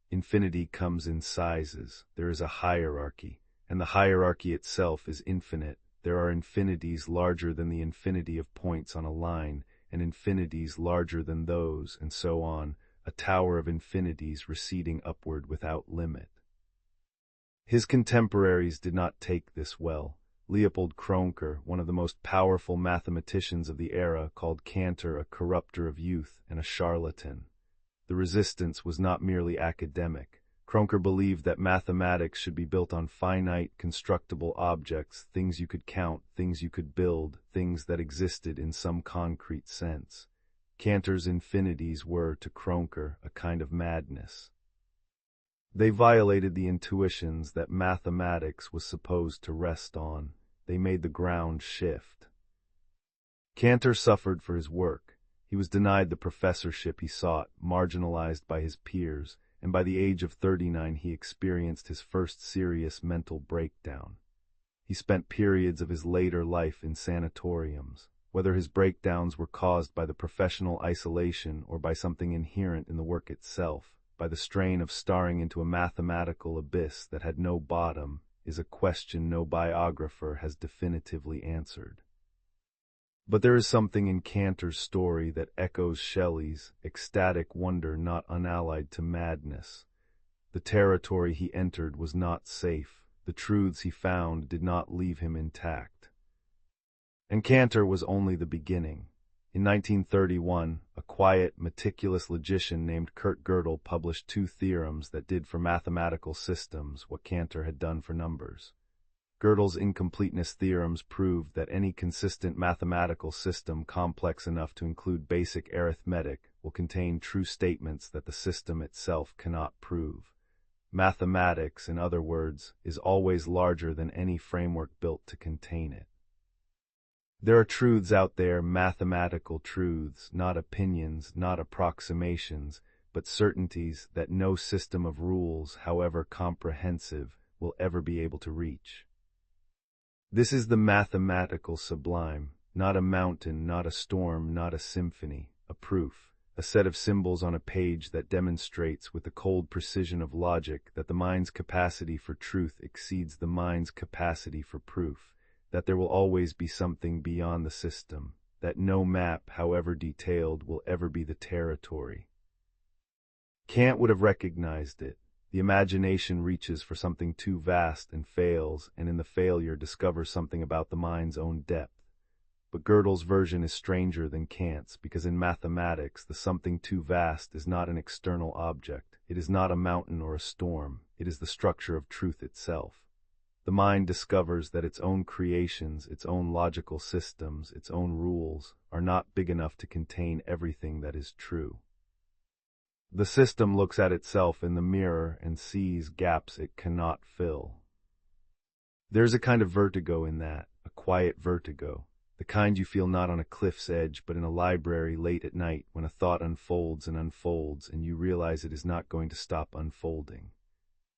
Infinity comes in sizes. There is a hierarchy, and the hierarchy itself is infinite. There are infinities larger than the infinity of points on a line, and infinities larger than those, and so on, a tower of infinities receding upward without limit. His contemporaries did not take this well. Leopold Kronecker, one of the most powerful mathematicians of the era, called Cantor a corrupter of youth and a charlatan. The resistance was not merely academic. Kronecker believed that mathematics should be built on finite, constructible objects, things you could count, things you could build, things that existed in some concrete sense. Cantor's infinities were, to Kronecker, a kind of madness. They violated the intuitions that mathematics was supposed to rest on. They made the ground shift. Cantor suffered for his work. He was denied the professorship he sought, marginalized by his peers, and by the age of 39 he experienced his first serious mental breakdown. He spent periods of his later life in sanatoriums. Whether his breakdowns were caused by the professional isolation or by something inherent in the work itself, by the strain of staring into a mathematical abyss that had no bottom, is a question no biographer has definitively answered. But there is something in Cantor's story that echoes Shelley's ecstatic wonder not unallied to madness. The territory he entered was not safe. The truths he found did not leave him intact. And Cantor was only the beginning. In 1931, a quiet, meticulous logician named Kurt Gödel published 2 theorems that did for mathematical systems what Cantor had done for numbers. Gödel's incompleteness theorems proved that any consistent mathematical system complex enough to include basic arithmetic will contain true statements that the system itself cannot prove. Mathematics, in other words, is always larger than any framework built to contain it. There are truths out there, mathematical truths, not opinions, not approximations, but certainties that no system of rules, however comprehensive, will ever be able to reach. This is the mathematical sublime, not a mountain, not a storm, not a symphony, a proof, a set of symbols on a page that demonstrates with the cold precision of logic that the mind's capacity for truth exceeds the mind's capacity for proof, that there will always be something beyond the system, that no map, however detailed, will ever be the territory. Kant would have recognized it. The imagination reaches for something too vast and fails, and in the failure discovers something about the mind's own depth. But Gödel's version is stranger than Kant's, because in mathematics the something too vast is not an external object. It is not a mountain or a storm. It is the structure of truth itself. The mind discovers that its own creations, its own logical systems, its own rules, are not big enough to contain everything that is true. The system looks at itself in the mirror and sees gaps it cannot fill. There's a kind of vertigo in that, a quiet vertigo, the kind you feel not on a cliff's edge but in a library late at night when a thought unfolds and you realize it is not going to stop unfolding.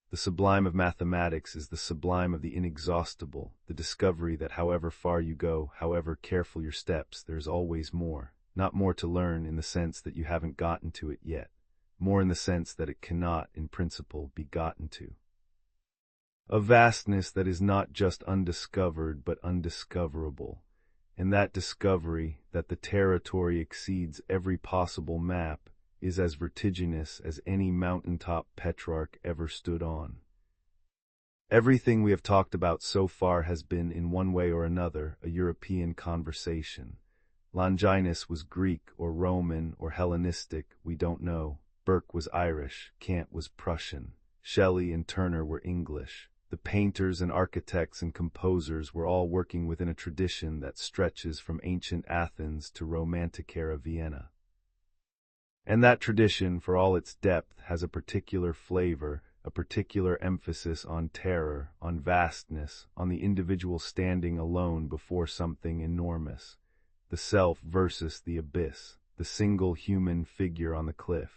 The sublime of mathematics is the sublime of the inexhaustible, the discovery that however far you go, however careful your steps, there is always more. Not more to learn in the sense that you haven't gotten to it yet, more in the sense that it cannot, in principle, be gotten to. A vastness that is not just undiscovered but undiscoverable, And that discovery, that the territory exceeds every possible map, is as vertiginous as any mountaintop Petrarch ever stood on. Everything we have talked about so far has been, in one way or another, a European conversation. Longinus was Greek or Roman or Hellenistic, we don't know. Burke was Irish, Kant was Prussian. Shelley and Turner were English. The painters and architects and composers were all working within a tradition that stretches from ancient Athens to Romantic era Vienna. And that tradition, for all its depth, has a particular flavor, a particular emphasis on terror, on vastness, on the individual standing alone before something enormous. The self versus the abyss, the single human figure on the cliff.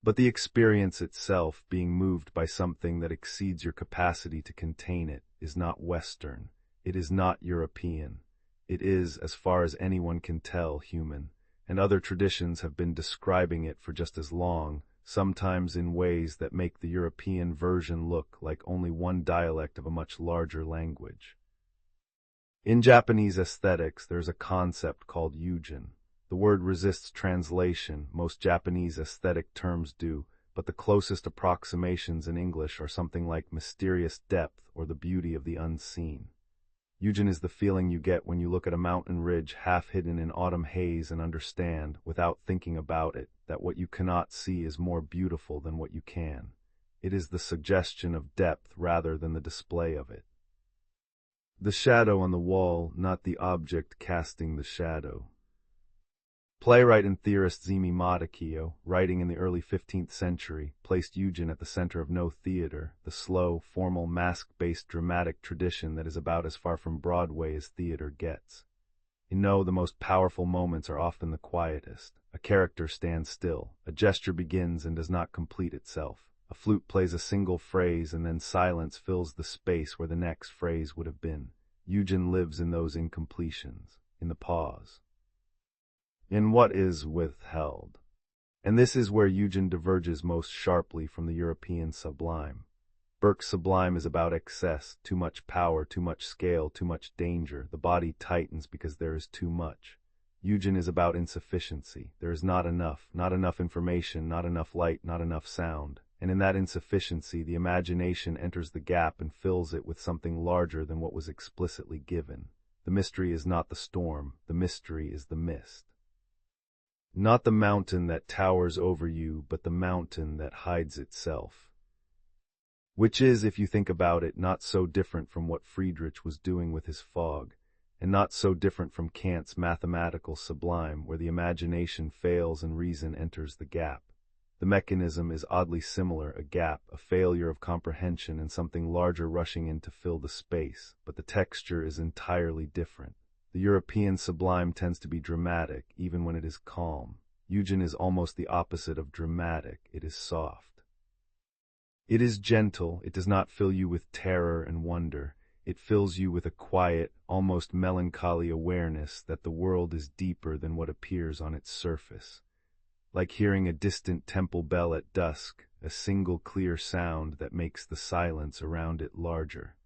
But the experience itself, being moved by something that exceeds your capacity to contain it, is not Western. It is not European. It is, as far as anyone can tell, human. And other traditions have been describing it for just as long, sometimes in ways that make the European version look like only one dialect of a much larger language. In Japanese aesthetics, there's a concept called yujin. The word resists translation, most Japanese aesthetic terms do, but the closest approximations in English are something like mysterious depth or the beauty of the unseen. Yujin is the feeling you get when you look at a mountain ridge half hidden in autumn haze and understand, without thinking about it, that what you cannot see is more beautiful than what you can. It is the suggestion of depth rather than the display of it. The shadow on the wall, not the object casting the shadow. Playwright and theorist Zimi Matakio, writing in the early 15th century, placed yujin at the center of No theater, the slow, formal, mask-based dramatic tradition that is about as far from Broadway as theater gets. In No, the most powerful moments are often the quietest. A character stands still, a gesture begins and does not complete itself. A flute plays a single phrase and then silence fills the space where the next phrase would have been. Yujin lives in those incompletions, in the pause. In what is withheld. And this is where yujin diverges most sharply from the European sublime. Burke's Sublime is about excess, too much power, too much scale, too much danger. The body tightens because there is too much. Yujin is about insufficiency. There is not enough information, not enough light, not enough sound. And in that insufficiency, the imagination enters the gap and fills it with something larger than what was explicitly given. The mystery is not the storm, the mystery is the mist. Not the mountain that towers over you, but the mountain that hides itself. Which is, if you think about it, not so different from what Friedrich was doing with his fog, and not so different from Kant's mathematical sublime, where the imagination fails and reason enters the gap. The mechanism is oddly similar, a gap, a failure of comprehension, and something larger rushing in to fill the space, but the texture is entirely different. The European sublime tends to be dramatic, even when it is calm. Yujin is almost the opposite of dramatic, it is soft. It is gentle, it does not fill you with terror and wonder. It fills you with a quiet, almost melancholy awareness that the world is deeper than what appears on its surface. Like hearing a distant temple bell at dusk, a single clear sound that makes the silence around it larger.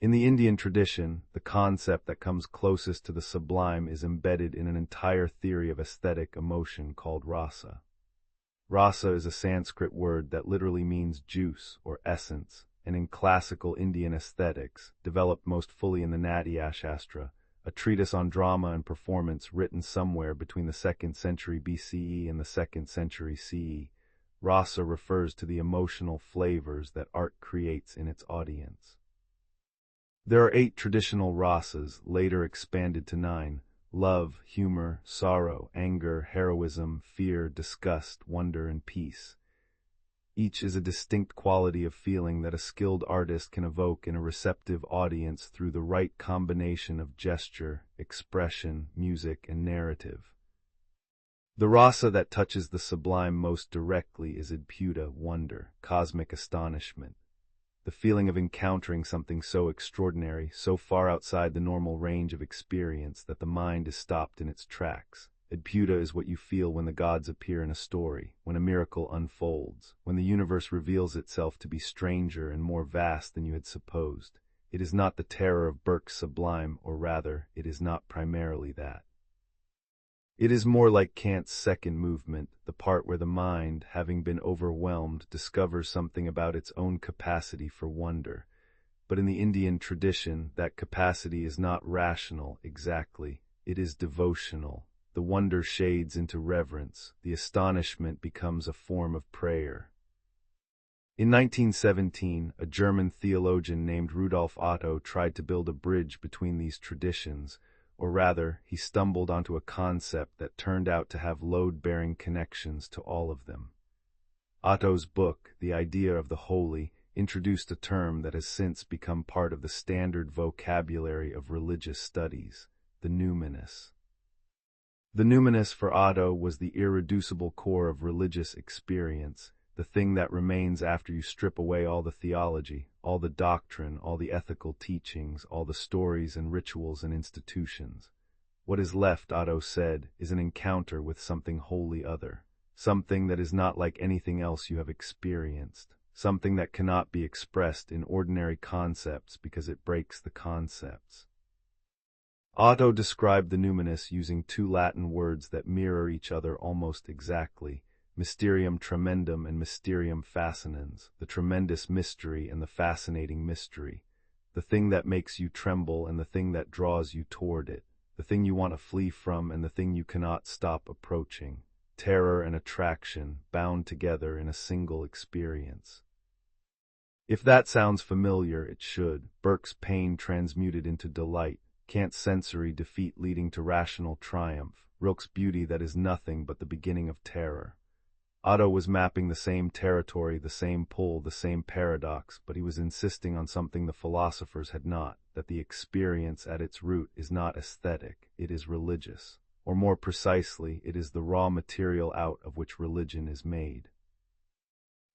In the Indian tradition, the concept that comes closest to the sublime is embedded in an entire theory of aesthetic emotion called rasa. Rasa is a Sanskrit word that literally means juice or essence, and in classical Indian aesthetics, developed most fully in the Natya Shastra, a treatise on drama and performance written somewhere between the 2nd century BCE and the 2nd century CE. Rasa refers to the emotional flavors that art creates in its audience. There are 8 traditional rasas, later expanded to 9: love, humor, sorrow, anger, heroism, fear, disgust, wonder, and peace. Each is a distinct quality of feeling that a skilled artist can evoke in a receptive audience through the right combination of gesture, expression, music, and narrative. The rasa that touches the sublime most directly is idputa, wonder, cosmic astonishment. The feeling of encountering something so extraordinary, so far outside the normal range of experience that the mind is stopped in its tracks. Idputa is what you feel when the gods appear in a story, when a miracle unfolds, when the universe reveals itself to be stranger and more vast than you had supposed. It is not the terror of Burke's Sublime, or rather, it is not primarily that. It is more like Kant's second movement, the part where the mind, having been overwhelmed, discovers something about its own capacity for wonder. But in the Indian tradition, that capacity is not rational exactly, it is devotional. The wonder shades into reverence, the astonishment becomes a form of prayer. In 1917, a German theologian named Rudolf Otto tried to build a bridge between these traditions, or rather, he stumbled onto a concept that turned out to have load-bearing connections to all of them. Otto's book, The Idea of the Holy, introduced a term that has since become part of the standard vocabulary of religious studies, the numinous. The numinous for Otto was the irreducible core of religious experience, the thing that remains after you strip away all the theology, all the doctrine, all the ethical teachings, all the stories and rituals and institutions. What is left, Otto said, is an encounter with something wholly other, something that is not like anything else you have experienced, something that cannot be expressed in ordinary concepts because it breaks the concepts. Otto described the numinous using two Latin words that mirror each other almost exactly, mysterium tremendum and mysterium fascinans, the tremendous mystery and the fascinating mystery, the thing that makes you tremble and the thing that draws you toward it, the thing you want to flee from and the thing you cannot stop approaching, terror and attraction bound together in a single experience. If that sounds familiar, it should. Burke's pain transmuted into delight, Kant's sensory defeat leading to rational triumph, Rilke's beauty that is nothing but the beginning of terror. Otto was mapping the same territory, the same pull, the same paradox, but he was insisting on something the philosophers had not, that the experience at its root is not aesthetic, it is religious. Or more precisely, it is the raw material out of which religion is made.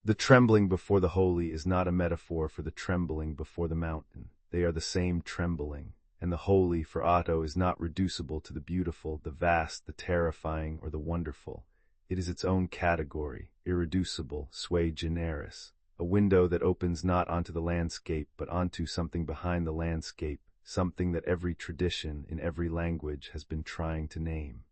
The trembling before the holy is not a metaphor for the trembling before the mountain. They are the same trembling. And the holy, for Otto, is not reducible to the beautiful, the vast, the terrifying, or the wonderful. It is its own category, irreducible, sui generis, a window that opens not onto the landscape but onto something behind the landscape, something that every tradition, in every language, has been trying to name.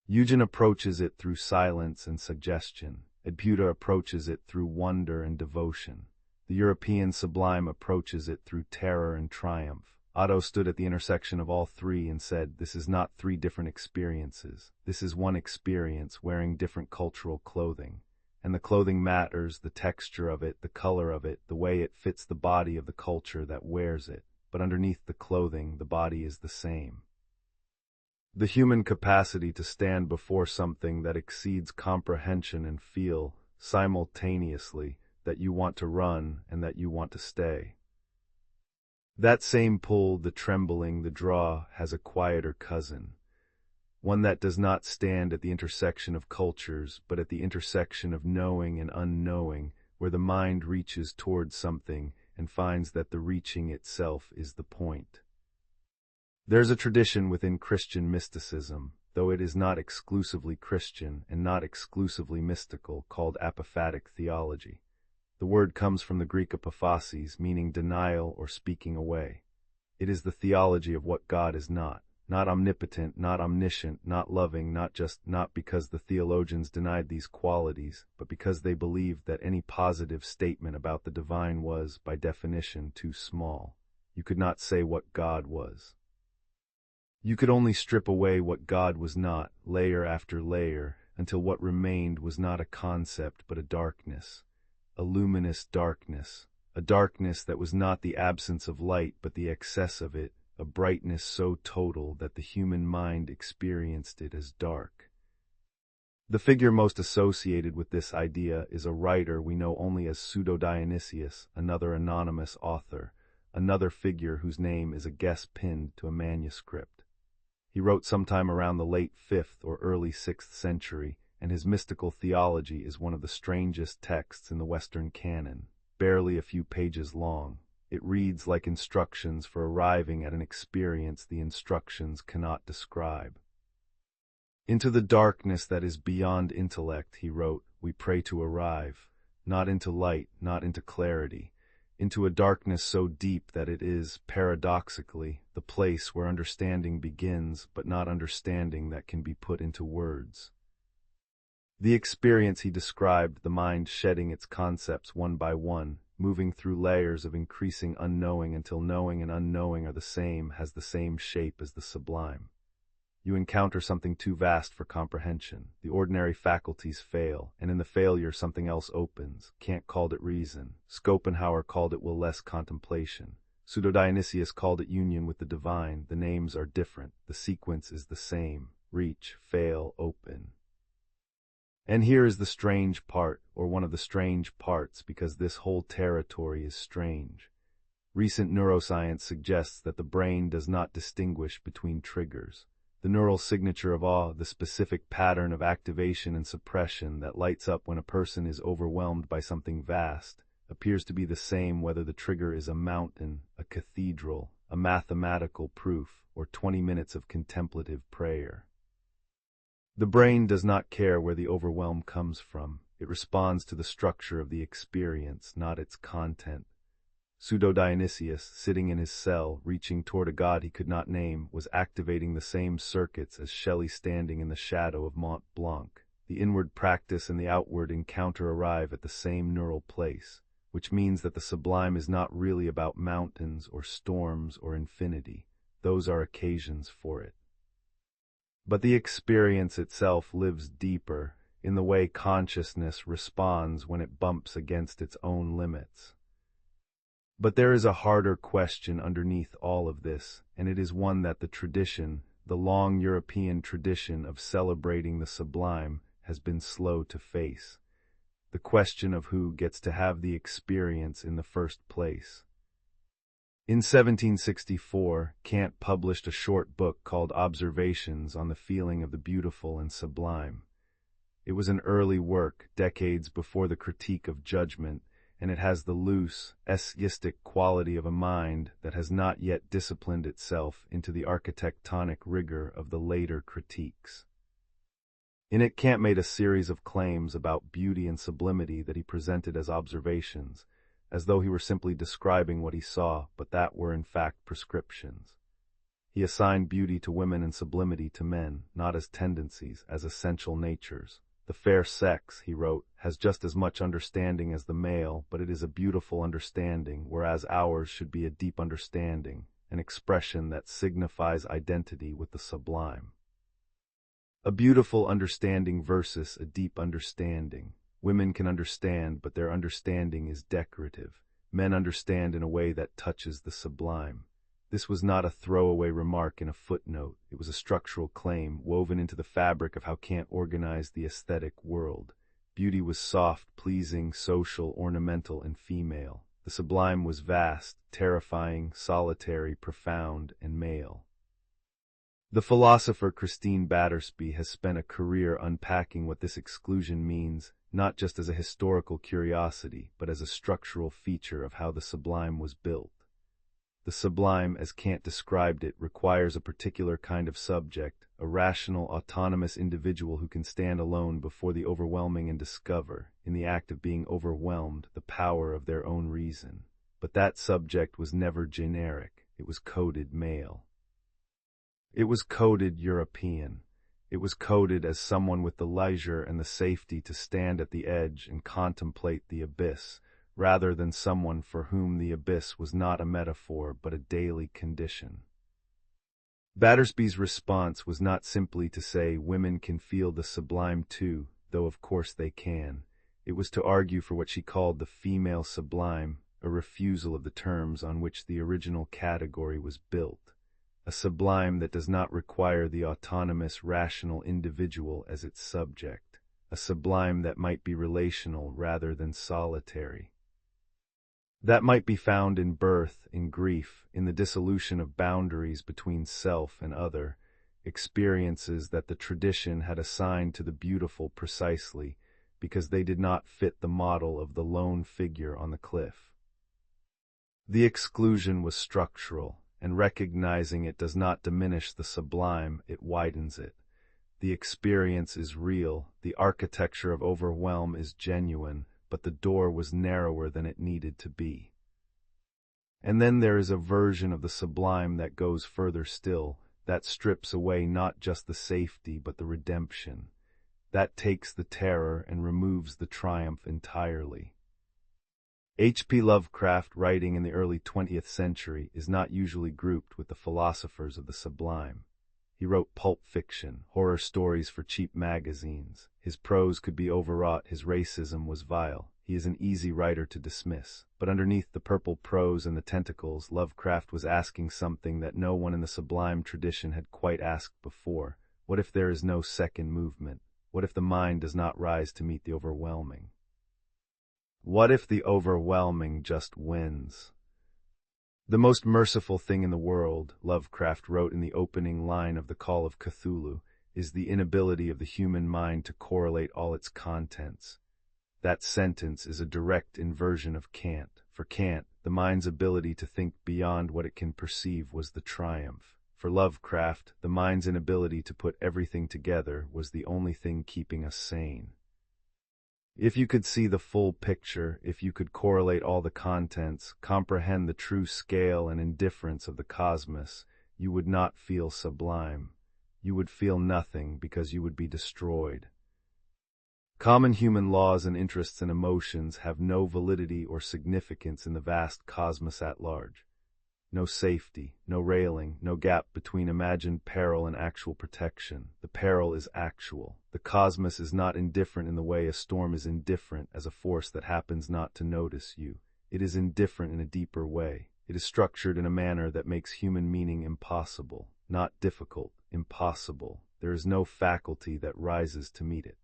Eugen approaches it through silence and suggestion. Edputa approaches it through wonder and devotion. The European Sublime approaches it through terror and triumph. Otto stood at the intersection of all three and said, this is not three different experiences. This is one experience wearing different cultural clothing. And the clothing matters, the texture of it, the color of it, the way it fits the body of the culture that wears it. But underneath the clothing, the body is the same. The human capacity to stand before something that exceeds comprehension and feel, simultaneously, that you want to run and that you want to stay. That same pull, the trembling, the draw, has a quieter cousin, one that does not stand at the intersection of cultures, but at the intersection of knowing and unknowing, where the mind reaches towards something and finds that the reaching itself is the point. There's a tradition within Christian mysticism, though it is not exclusively Christian and not exclusively mystical, called apophatic theology. The word comes from the Greek apophasis, meaning denial or speaking away. It is the theology of what God is not omnipotent, not omniscient, not loving, not because the theologians denied these qualities, but because they believed that any positive statement about the divine was, by definition, too small. You could not say what God was. You could only strip away what God was not, layer after layer, until what remained was not a concept but a darkness. A luminous darkness, a darkness that was not the absence of light but the excess of it, a brightness so total that the human mind experienced it as dark. The figure most associated with this idea is a writer we know only as Pseudo-Dionysius, another anonymous author, another figure whose name is a guess pinned to a manuscript. He wrote sometime around the late 5th or early 6th century, and his mystical theology is one of the strangest texts in the Western canon, barely a few pages long. It reads like instructions for arriving at an experience the instructions cannot describe. Into the darkness that is beyond intellect, he wrote, we pray to arrive, not into light, not into clarity, into a darkness so deep that it is, paradoxically, the place where understanding begins, but not understanding that can be put into words. The experience he described, the mind shedding its concepts one by one, moving through layers of increasing unknowing until knowing and unknowing are the same, has the same shape as the sublime. You encounter something too vast for comprehension. The ordinary faculties fail, and in the failure something else opens. Kant called it reason. Schopenhauer called it will less contemplation. Pseudo-Dionysius called it union with the divine. The names are different. The sequence is the same. Reach, fail, open. And here is the strange part, or one of the strange parts, because this whole territory is strange. Recent neuroscience suggests that the brain does not distinguish between triggers. The neural signature of awe, the specific pattern of activation and suppression that lights up when a person is overwhelmed by something vast, appears to be the same whether the trigger is a mountain, a cathedral, a mathematical proof, or 20 minutes of contemplative prayer. The brain does not care where the overwhelm comes from. It responds to the structure of the experience, not its content. Pseudo-Dionysius, sitting in his cell, reaching toward a god he could not name, was activating the same circuits as Shelley standing in the shadow of Mont Blanc. The inward practice and the outward encounter arrive at the same neural place, which means that the sublime is not really about mountains or storms or infinity. Those are occasions for it. But the experience itself lives deeper, in the way consciousness responds when it bumps against its own limits. But there is a harder question underneath all of this, and it is one that the tradition, the long European tradition of celebrating the sublime, has been slow to face. The question of who gets to have the experience in the first place. In 1764, Kant published a short book called Observations on the Feeling of the Beautiful and Sublime. It was an early work, decades before the Critique of Judgment, and it has the loose, essayistic quality of a mind that has not yet disciplined itself into the architectonic rigor of the later critiques. In it, Kant made a series of claims about beauty and sublimity that he presented as observations, as though he were simply describing what he saw, but that were in fact prescriptions. He assigned beauty to women and sublimity to men, not as tendencies, as essential natures. The fair sex, he wrote, has just as much understanding as the male, but it is a beautiful understanding, whereas ours should be a deep understanding, an expression that signifies identity with the sublime. A beautiful understanding versus a deep understanding. Women can understand, but their understanding is decorative. Men understand in a way that touches the sublime. This was not a throwaway remark in a footnote. It was a structural claim woven into the fabric of how Kant organized the aesthetic world. Beauty was soft, pleasing, social, ornamental, and female. The sublime was vast, terrifying, solitary, profound, and male. The philosopher Christine Battersby has spent a career unpacking what this exclusion means, not just as a historical curiosity, but as a structural feature of how the sublime was built. The sublime, as Kant described it, requires a particular kind of subject, a rational, autonomous individual who can stand alone before the overwhelming and discover, in the act of being overwhelmed, the power of their own reason. But that subject was never generic. It was coded male. It was coded European. It was coded as someone with the leisure and the safety to stand at the edge and contemplate the abyss, rather than someone for whom the abyss was not a metaphor but a daily condition. Battersby's response was not simply to say women can feel the sublime too, though of course they can. It was to argue for what she called the female sublime, a refusal of the terms on which the original category was built. A sublime that does not require the autonomous, rational individual as its subject. A sublime that might be relational rather than solitary. That might be found in birth, in grief, in the dissolution of boundaries between self and other, experiences that the tradition had assigned to the beautiful precisely because they did not fit the model of the lone figure on the cliff. The exclusion was structural, and recognizing it does not diminish the sublime, it widens it. The experience is real, the architecture of overwhelm is genuine, but the door was narrower than it needed to be. And then there is a version of the sublime that goes further still, that strips away not just the safety but the redemption. That takes the terror and removes the triumph entirely. H.P. Lovecraft, writing in the early 20th century, is not usually grouped with the philosophers of the sublime. He wrote pulp fiction, horror stories for cheap magazines. His prose could be overwrought, his racism was vile. He is an easy writer to dismiss. But underneath the purple prose and the tentacles, Lovecraft was asking something that no one in the sublime tradition had quite asked before. What if there is no second movement? What if the mind does not rise to meet the overwhelming? What if the overwhelming just wins? The most merciful thing in the world, Lovecraft wrote in the opening line of The Call of Cthulhu, is the inability of the human mind to correlate all its contents. That sentence is a direct inversion of Kant. For Kant, the mind's ability to think beyond what it can perceive was the triumph. For Lovecraft, the mind's inability to put everything together was the only thing keeping us sane. If you could see the full picture, if you could correlate all the contents, comprehend the true scale and indifference of the cosmos, you would not feel sublime. You would feel nothing because you would be destroyed. Common human laws and interests and emotions have no validity or significance in the vast cosmos at large. No safety, no railing, no gap between imagined peril and actual protection. The peril is actual. The cosmos is not indifferent in the way a storm is indifferent as a force that happens not to notice you. It is indifferent in a deeper way. It is structured in a manner that makes human meaning impossible, not difficult, impossible. There is no faculty that rises to meet it.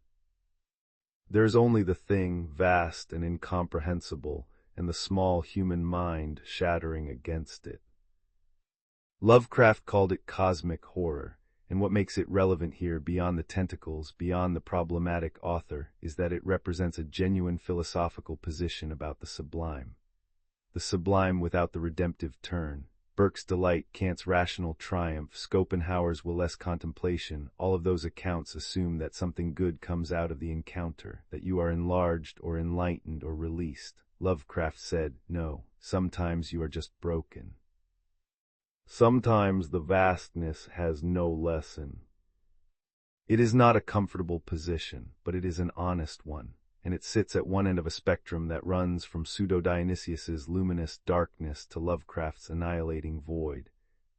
There is only the thing, vast and incomprehensible, and the small human mind shattering against it. Lovecraft called it cosmic horror, and what makes it relevant here beyond the tentacles, beyond the problematic author, is that it represents a genuine philosophical position about the sublime. The sublime without the redemptive turn. Burke's delight, Kant's rational triumph, Schopenhauer's will less contemplation, all of those accounts assume that something good comes out of the encounter, that you are enlarged or enlightened or released. Lovecraft said, no, sometimes you are just broken. Sometimes the vastness has no lesson. It is not a comfortable position, but it is an honest one, and it sits at one end of a spectrum that runs from Pseudo-Dionysius's luminous darkness to Lovecraft's annihilating void.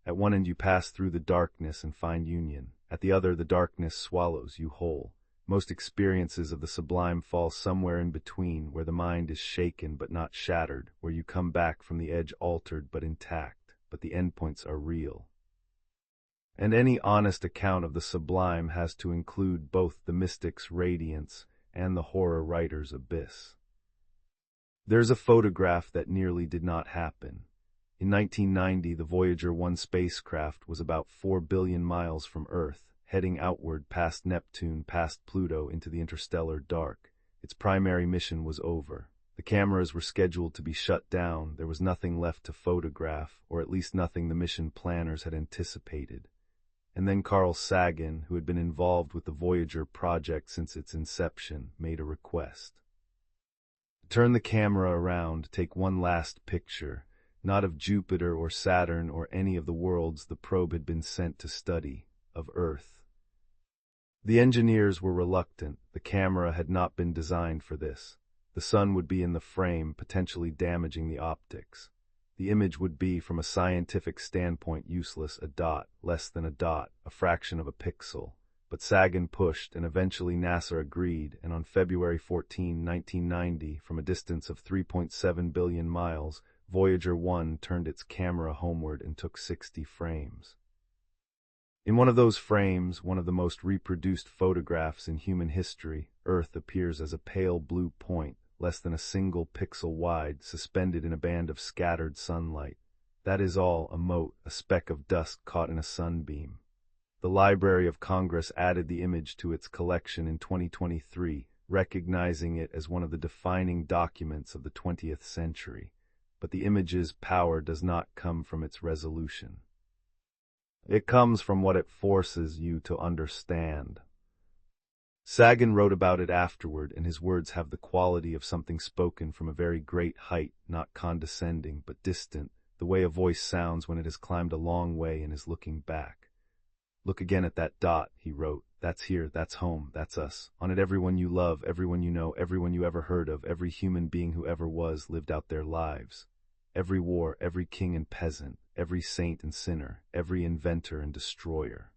At one end you pass through the darkness and find union. At the other, the darkness swallows you whole. Most experiences of the sublime fall somewhere in between, where the mind is shaken but not shattered, where you come back from the edge altered but intact, but the endpoints are real. And any honest account of the sublime has to include both the mystic's radiance and the horror writer's abyss. There's a photograph that nearly did not happen. In 1990, the Voyager 1 spacecraft was about 4 billion miles from Earth, heading outward past Neptune, past Pluto, into the interstellar dark. Its primary mission was over. The cameras were scheduled to be shut down. There was nothing left to photograph, or at least nothing the mission planners had anticipated. And then Carl Sagan, who had been involved with the Voyager project since its inception, made a request. Turn the camera around, take one last picture, not of Jupiter or Saturn or any of the worlds the probe had been sent to study, of Earth. The engineers were reluctant. The camera had not been designed for this. The sun would be in the frame, potentially damaging the optics. The image would be, from a scientific standpoint, useless, a dot, less than a dot, a fraction of a pixel. But Sagan pushed, and eventually NASA agreed, and on February 14, 1990, from a distance of 3.7 billion miles, Voyager 1 turned its camera homeward and took 60 frames. In one of those frames, one of the most reproduced photographs in human history, Earth appears as a pale blue point, less than a single pixel wide, suspended in a band of scattered sunlight. That is all, a mote, a speck of dust caught in a sunbeam. The Library of Congress added the image to its collection in 2023, recognizing it as one of the defining documents of the 20th century. But the image's power does not come from its resolution. It comes from what it forces you to understand. Sagan wrote about it afterward, and his words have the quality of something spoken from a very great height, not condescending but distant, the way a voice sounds when it has climbed a long way and is looking back. "Look again at that dot," he wrote. "That's here, that's home, that's us. On it everyone you love, everyone you know, everyone you ever heard of, every human being who ever was lived out their lives. Every war, every king and peasant, every saint and sinner, every inventor and destroyer.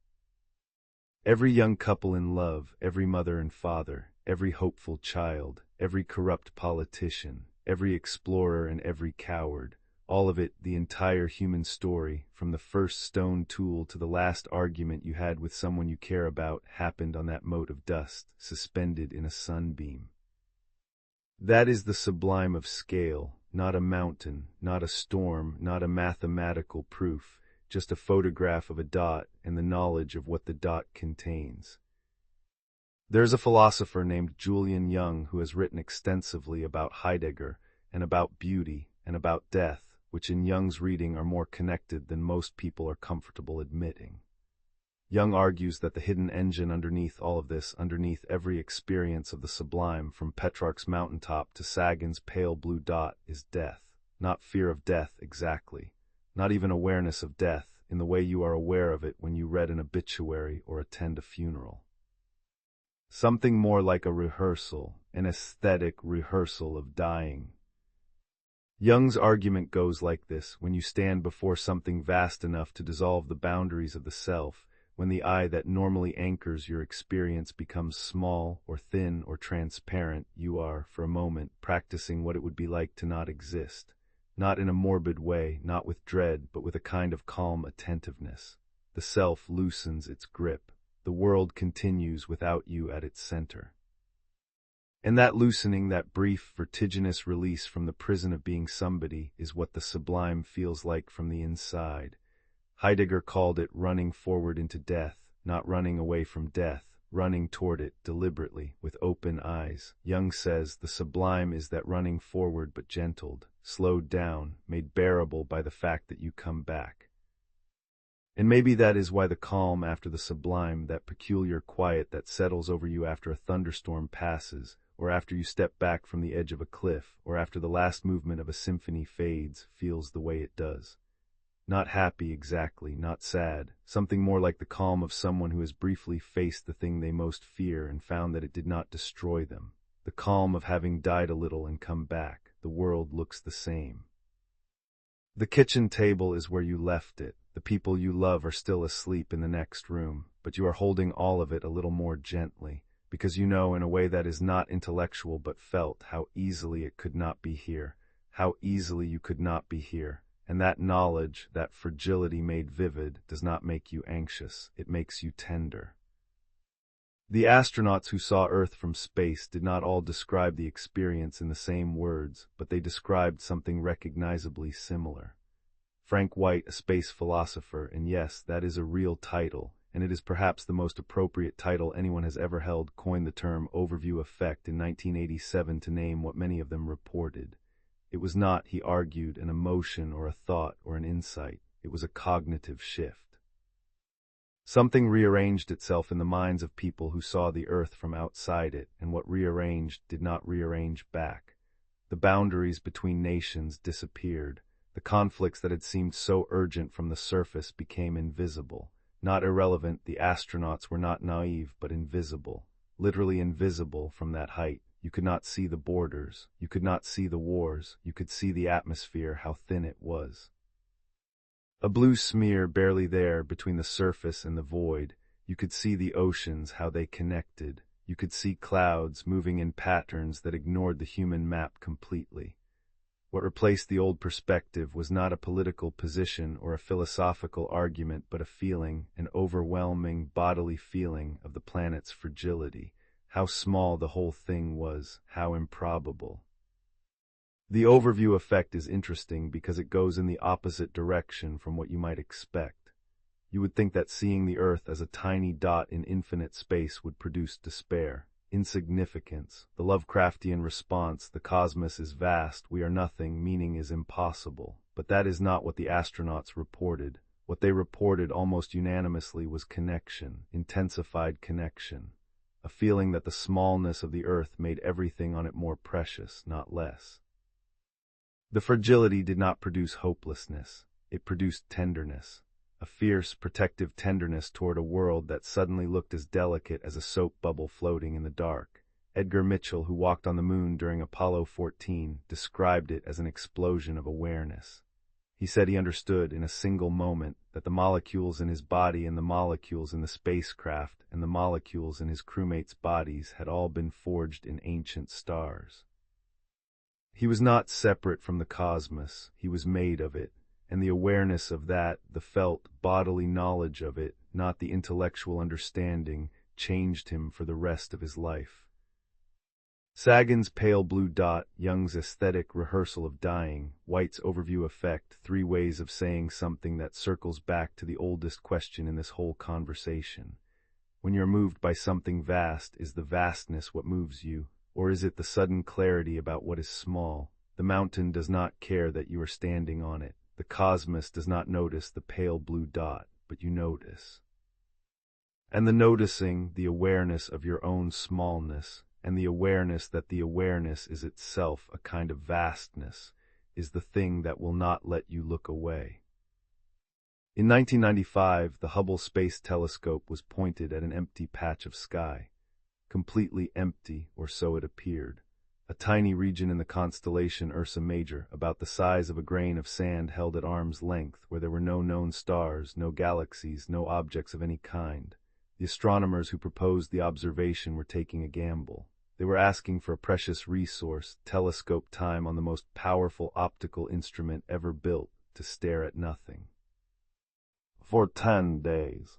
Every young couple in love, every mother and father, every hopeful child, every corrupt politician, every explorer and every coward, all of it, the entire human story, from the first stone tool to the last argument you had with someone you care about, happened on that mote of dust, suspended in a sunbeam. That is the sublime of scale, not a mountain, not a storm, not a mathematical proof, just a photograph of a dot and the knowledge of what the dot contains. There's a philosopher named Julian Jung who has written extensively about Heidegger and about beauty and about death, which in Jung's reading are more connected than most people are comfortable admitting. Jung argues that the hidden engine underneath all of this, underneath every experience of the sublime, from Petrarch's mountaintop to Sagan's pale blue dot, is death. Not fear of death exactly, not even awareness of death in the way you are aware of it when you read an obituary or attend a funeral. Something more like a rehearsal, an aesthetic rehearsal of dying. Jung's argument goes like this: when you stand before something vast enough to dissolve the boundaries of the self, when the eye that normally anchors your experience becomes small or thin or transparent, you are, for a moment, practicing what it would be like to not exist. Not in a morbid way, not with dread, but with a kind of calm attentiveness. The self loosens its grip. The world continues without you at its center. And that loosening, that brief, vertiginous release from the prison of being somebody, is what the sublime feels like from the inside. Heidegger called it running forward into death, not running away from death, running toward it deliberately, with open eyes. Jung says the sublime is that running forward but gentled, slowed down, made bearable by the fact that you come back. And maybe that is why the calm after the sublime, that peculiar quiet that settles over you after a thunderstorm passes, or after you step back from the edge of a cliff, or after the last movement of a symphony fades, feels the way it does. Not happy exactly, not sad, something more like the calm of someone who has briefly faced the thing they most fear and found that it did not destroy them. The calm of having died a little and come back. The world looks the same. The kitchen table is where you left it. The people you love are still asleep in the next room, but you are holding all of it a little more gently, because you know in a way that is not intellectual but felt how easily it could not be here, how easily you could not be here. And that knowledge, that fragility made vivid, does not make you anxious, it makes you tender. The astronauts who saw Earth from space did not all describe the experience in the same words, but they described something recognizably similar. Frank White, a space philosopher, and yes, that is a real title, and it is perhaps the most appropriate title anyone has ever held, coined the term overview effect in 1987 to name what many of them reported. It was not, he argued, an emotion or a thought or an insight. It was a cognitive shift. Something rearranged itself in the minds of people who saw the Earth from outside it, and what rearranged did not rearrange back. The boundaries between nations disappeared. The conflicts that had seemed so urgent from the surface became invisible. Not irrelevant, the astronauts were not naive, but invisible. Literally invisible from that height. You could not see the borders, you could not see the wars, you could see the atmosphere, how thin it was. A blue smear barely there between the surface and the void. You could see the oceans, how they connected. You could see clouds moving in patterns that ignored the human map completely. What replaced the old perspective was not a political position or a philosophical argument, but a feeling, an overwhelming bodily feeling of the planet's fragility. How small the whole thing was, how improbable. The overview effect is interesting because it goes in the opposite direction from what you might expect. You would think that seeing the Earth as a tiny dot in infinite space would produce despair, insignificance, the Lovecraftian response, the cosmos is vast, we are nothing, meaning is impossible. But that is not what the astronauts reported. What they reported almost unanimously was connection, intensified connection. A feeling that the smallness of the Earth made everything on it more precious, not less. The fragility did not produce hopelessness. It produced tenderness, a fierce, protective tenderness toward a world that suddenly looked as delicate as a soap bubble floating in the dark. Edgar Mitchell, who walked on the moon during Apollo 14, described it as an explosion of awareness. He said he understood in a single moment that the molecules in his body and the molecules in the spacecraft and the molecules in his crewmates' bodies had all been forged in ancient stars. He was not separate from the cosmos, he was made of it, and the awareness of that, the felt, bodily knowledge of it, not the intellectual understanding, changed him for the rest of his life. Sagan's Pale Blue Dot, Jung's aesthetic rehearsal of dying, White's overview effect, three ways of saying something that circles back to the oldest question in this whole conversation. When you're moved by something vast, is the vastness what moves you, or is it the sudden clarity about what is small? The mountain does not care that you are standing on it. The cosmos does not notice the pale blue dot, but you notice. And the noticing, the awareness of your own smallness, and the awareness that the awareness is itself a kind of vastness, is the thing that will not let you look away. In 1995, the Hubble Space Telescope was pointed at an empty patch of sky. Completely empty, or so it appeared. A tiny region in the constellation Ursa Major, about the size of a grain of sand held at arm's length, where there were no known stars, no galaxies, no objects of any kind. The astronomers who proposed the observation were taking a gamble. They were asking for a precious resource, telescope time on the most powerful optical instrument ever built, to stare at nothing. For 10 days.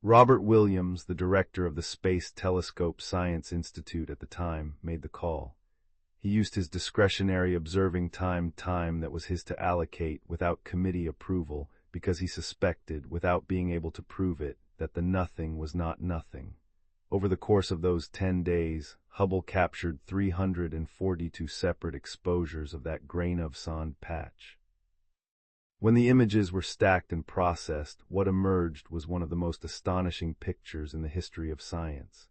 Robert Williams, the director of the Space Telescope Science Institute at the time, made the call. He used his discretionary observing time that was his to allocate without committee approval, because he suspected, without being able to prove it, that the nothing was not nothing. Over the course of those 10 days, Hubble captured 342 separate exposures of that grain of sand patch. When the images were stacked and processed, what emerged was one of the most astonishing pictures in the history of science.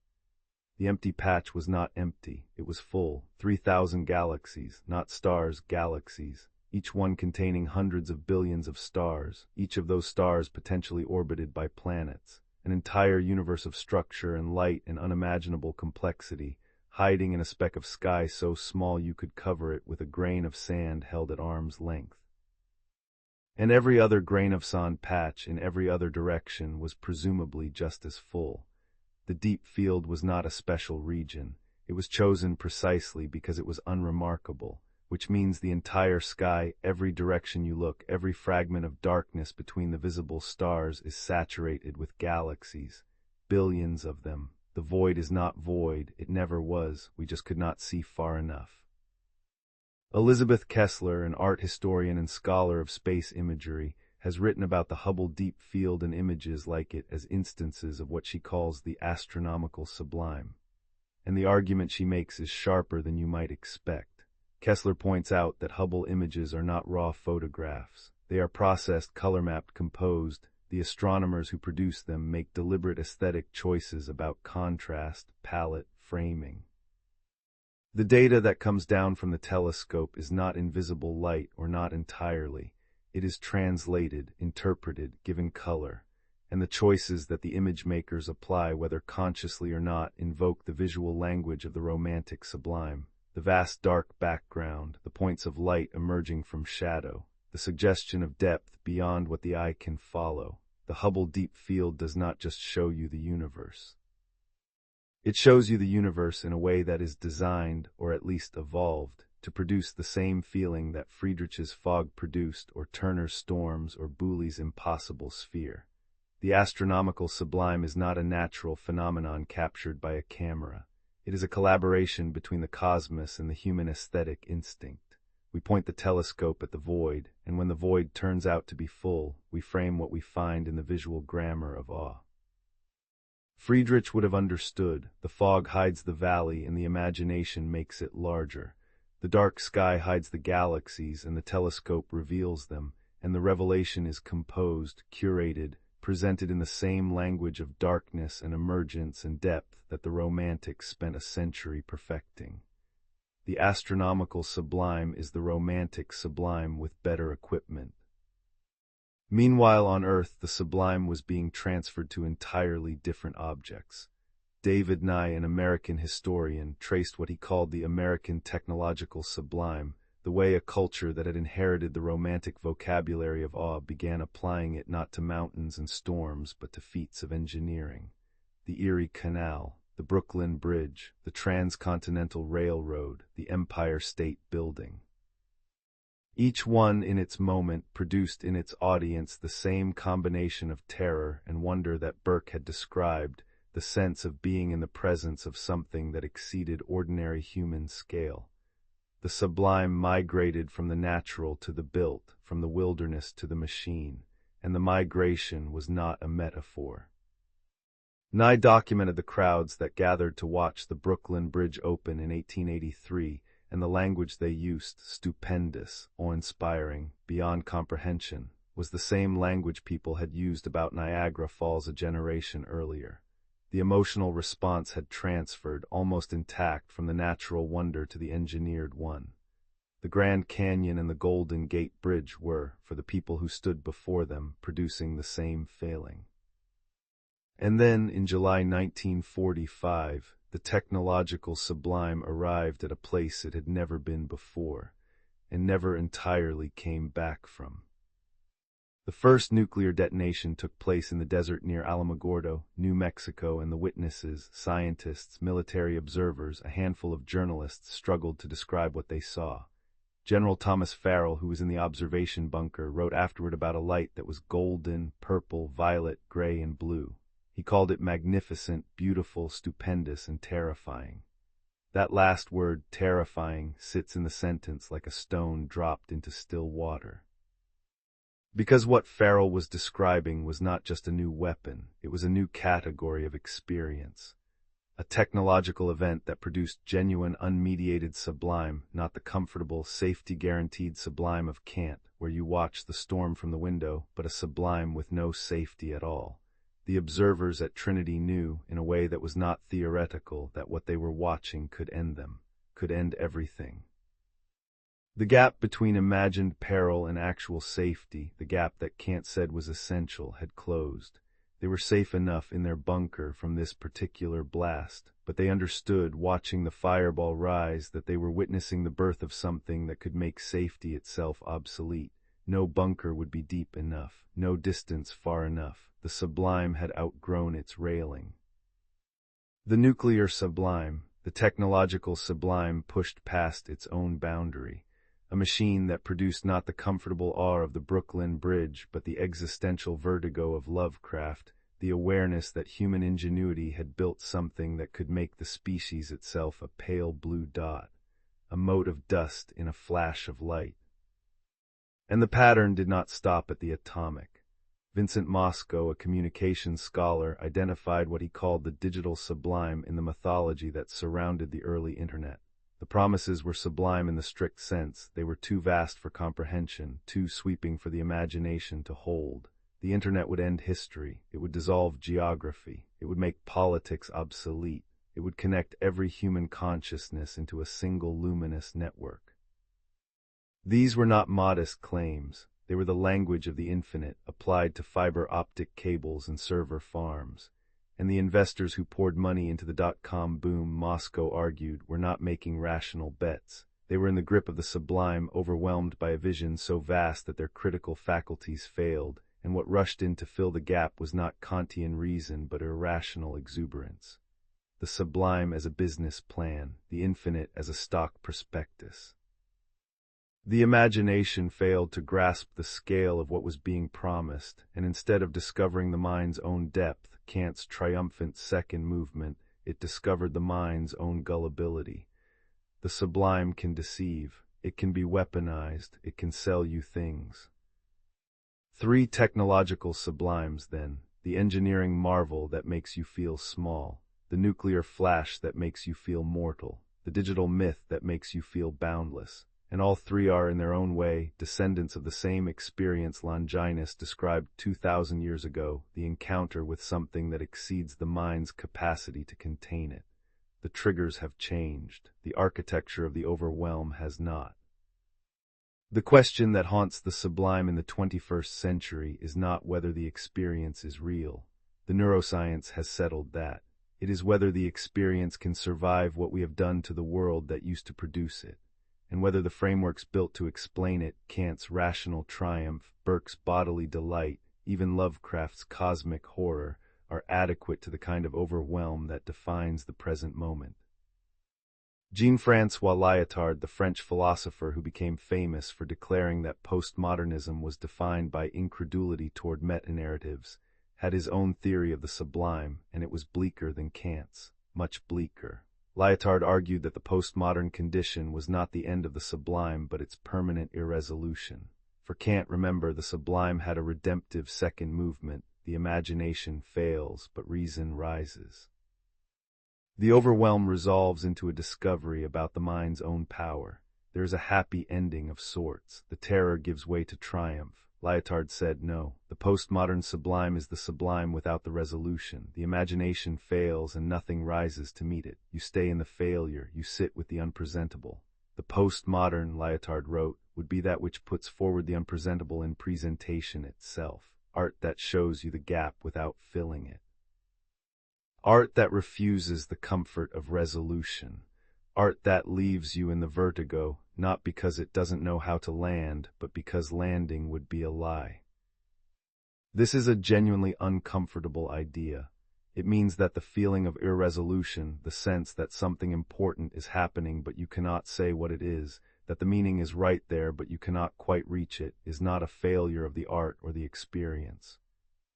The empty patch was not empty, it was full. 3,000 galaxies, not stars, galaxies, each one containing hundreds of billions of stars, each of those stars potentially orbited by planets. An entire universe of structure and light and unimaginable complexity, hiding in a speck of sky so small you could cover it with a grain of sand held at arm's length. And every other grain of sand patch in every other direction was presumably just as full. The deep field was not a special region. It was chosen precisely because it was unremarkable, which means the entire sky, every direction you look, every fragment of darkness between the visible stars is saturated with galaxies, billions of them. The void is not void, it never was, we just could not see far enough. Elizabeth Kessler, an art historian and scholar of space imagery, has written about the Hubble deep field and images like it as instances of what she calls the astronomical sublime. And the argument she makes is sharper than you might expect. Kessler points out that Hubble images are not raw photographs. They are processed, color-mapped, composed. The astronomers who produce them make deliberate aesthetic choices about contrast, palette, framing. The data that comes down from the telescope is not invisible light, or not entirely. It is translated, interpreted, given color. And the choices that the image makers apply, whether consciously or not, invoke the visual language of the romantic sublime. The vast dark background, the points of light emerging from shadow, the suggestion of depth beyond what the eye can follow. The Hubble deep field does not just show you the universe. It shows you the universe in a way that is designed, or at least evolved, to produce the same feeling that Friedrich's fog produced, or Turner's storms, or Boole's impossible sphere. The astronomical sublime is not a natural phenomenon captured by a camera. It is a collaboration between the cosmos and the human aesthetic instinct. We point the telescope at the void, and when the void turns out to be full, we frame what we find in the visual grammar of awe. Friedrich would have understood. The fog hides the valley, and the imagination makes it larger. The dark sky hides the galaxies, and the telescope reveals them, and the revelation is composed, curated, presented in the same language of darkness and emergence and depth that the Romantics spent a century perfecting. The astronomical sublime is the romantic sublime with better equipment. Meanwhile, on Earth, the sublime was being transferred to entirely different objects. David Nye, an American historian, traced what he called the American technological sublime, the way a culture that had inherited the romantic vocabulary of awe began applying it not to mountains and storms, but to feats of engineering. The Erie Canal, the Brooklyn Bridge, the Transcontinental Railroad, the Empire State Building. Each one in its moment produced in its audience the same combination of terror and wonder that Burke had described, the sense of being in the presence of something that exceeded ordinary human scale. The sublime migrated from the natural to the built, from the wilderness to the machine, and the migration was not a metaphor. Nye documented the crowds that gathered to watch the Brooklyn Bridge open in 1883, and the language they used, stupendous, awe-inspiring, beyond comprehension, was the same language people had used about Niagara Falls a generation earlier. The emotional response had transferred, almost intact, from the natural wonder to the engineered one. The Grand Canyon and the Golden Gate Bridge were, for the people who stood before them, producing the same feeling. And then, in July 1945, the technological sublime arrived at a place it had never been before, and never entirely came back from. The first nuclear detonation took place in the desert near Alamogordo, New Mexico, and the witnesses, scientists, military observers, a handful of journalists struggled to describe what they saw. General Thomas Farrell, who was in the observation bunker, wrote afterward about a light that was golden, purple, violet, gray, and blue. He called it magnificent, beautiful, stupendous, and terrifying. That last word, terrifying, sits in the sentence like a stone dropped into still water. Because what Farrell was describing was not just a new weapon, it was a new category of experience. A technological event that produced genuine, unmediated sublime, not the comfortable, safety-guaranteed sublime of Kant, where you watch the storm from the window, but a sublime with no safety at all. The observers at Trinity knew, in a way that was not theoretical, that what they were watching could end them, could end everything. The gap between imagined peril and actual safety, the gap that Kant said was essential, had closed. They were safe enough in their bunker from this particular blast, but they understood, watching the fireball rise, that they were witnessing the birth of something that could make safety itself obsolete. No bunker would be deep enough, no distance far enough. The sublime had outgrown its railing. The nuclear sublime, the technological sublime, pushed past its own boundary. A machine that produced not the comfortable awe of the Brooklyn Bridge, but the existential vertigo of Lovecraft, the awareness that human ingenuity had built something that could make the species itself a pale blue dot, a mote of dust in a flash of light. And the pattern did not stop at the atomic. Vincent Mosco, a communications scholar, identified what he called the digital sublime in the mythology that surrounded the early Internet. The promises were sublime in the strict sense. They were too vast for comprehension, too sweeping for the imagination to hold. The Internet would end history. It would dissolve geography. It would make politics obsolete. It would connect every human consciousness into a single luminous network. These were not modest claims. They were the language of the infinite, applied to fiber optic cables and server farms. And the investors who poured money into the dot-com boom, Moscow argued, were not making rational bets. They were in the grip of the sublime, overwhelmed by a vision so vast that their critical faculties failed, and what rushed in to fill the gap was not Kantian reason but irrational exuberance. The sublime as a business plan, the infinite as a stock prospectus. The imagination failed to grasp the scale of what was being promised, and instead of discovering the mind's own depth, Kant's triumphant second movement, it discovered the mind's own gullibility. The sublime can deceive, it can be weaponized, it can sell you things. Three technological sublimes, then: the engineering marvel that makes you feel small, the nuclear flash that makes you feel mortal, the digital myth that makes you feel boundless. And all three are, in their own way, descendants of the same experience Longinus described 2,000 years ago, the encounter with something that exceeds the mind's capacity to contain it. The triggers have changed. The architecture of the overwhelm has not. The question that haunts the sublime in the 21st century is not whether the experience is real. The neuroscience has settled that. It is whether the experience can survive what we have done to the world that used to produce it, and whether the frameworks built to explain it, Kant's rational triumph, Burke's bodily delight, even Lovecraft's cosmic horror, are adequate to the kind of overwhelm that defines the present moment. Jean-François Lyotard, the French philosopher who became famous for declaring that postmodernism was defined by incredulity toward meta-narratives, had his own theory of the sublime, and it was bleaker than Kant's, much bleaker. Lyotard argued that the postmodern condition was not the end of the sublime, but its permanent irresolution. For Kant, remember, the sublime had a redemptive second movement. The imagination fails, but reason rises. The overwhelm resolves into a discovery about the mind's own power. There is a happy ending of sorts. The terror gives way to triumph. Lyotard said, no, the postmodern sublime is the sublime without the resolution. The imagination fails and nothing rises to meet it. You stay in the failure, you sit with the unpresentable. The postmodern, Lyotard wrote, would be that which puts forward the unpresentable in presentation itself. Art that shows you the gap without filling it. Art that refuses the comfort of resolution. Art that leaves you in the vertigo, not because it doesn't know how to land, but because landing would be a lie. This is a genuinely uncomfortable idea. It means that the feeling of irresolution, the sense that something important is happening but you cannot say what it is, that the meaning is right there but you cannot quite reach it, is not a failure of the art or the experience.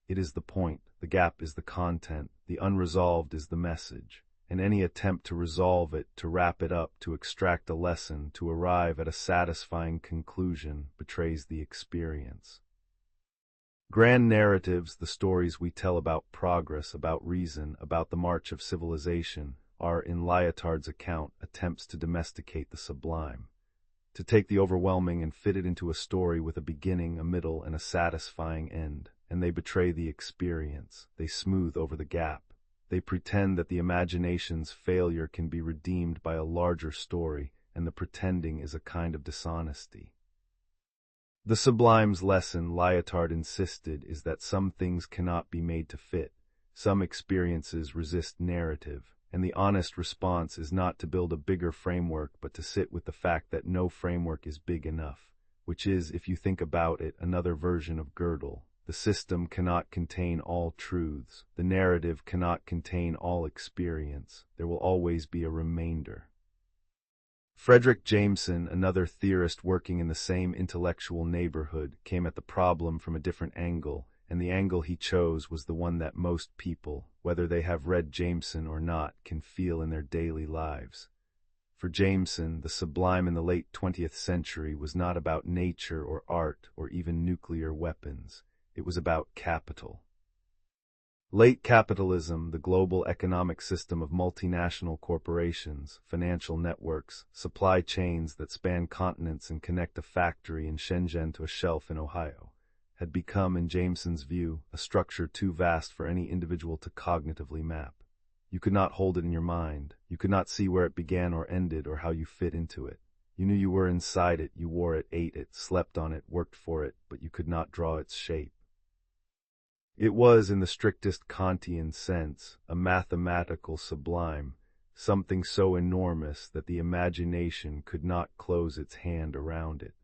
It is the point, the gap is the content, the unresolved is the message, and any attempt to resolve it, to wrap it up, to extract a lesson, to arrive at a satisfying conclusion, betrays the experience. Grand narratives, the stories we tell about progress, about reason, about the march of civilization, are, in Lyotard's account, attempts to domesticate the sublime, to take the overwhelming and fit it into a story with a beginning, a middle, and a satisfying end. And they betray the experience. They smooth over the gap. They pretend that the imagination's failure can be redeemed by a larger story, and the pretending is a kind of dishonesty. The sublime's lesson, Lyotard insisted, is that some things cannot be made to fit. Some experiences resist narrative, and the honest response is not to build a bigger framework, but to sit with the fact that no framework is big enough, which is, if you think about it, another version of Gödel. The system cannot contain all truths. The narrative cannot contain all experience. There will always be a remainder. Frederick Jameson, another theorist working in the same intellectual neighborhood, came at the problem from a different angle, and the angle he chose was the one that most people, whether they have read Jameson or not, can feel in their daily lives. For Jameson, the sublime in the late 20th century was not about nature or art or even nuclear weapons. It was about capital. Late capitalism, the global economic system of multinational corporations, financial networks, supply chains that span continents and connect a factory in Shenzhen to a shelf in Ohio, had become, in Jameson's view, a structure too vast for any individual to cognitively map. You could not hold it in your mind. You could not see where it began or ended or how you fit into it. You knew you were inside it, you wore it, ate it, slept on it, worked for it, but you could not draw its shape. It was, in the strictest Kantian sense, a mathematical sublime, something so enormous that the imagination could not close its hand around it.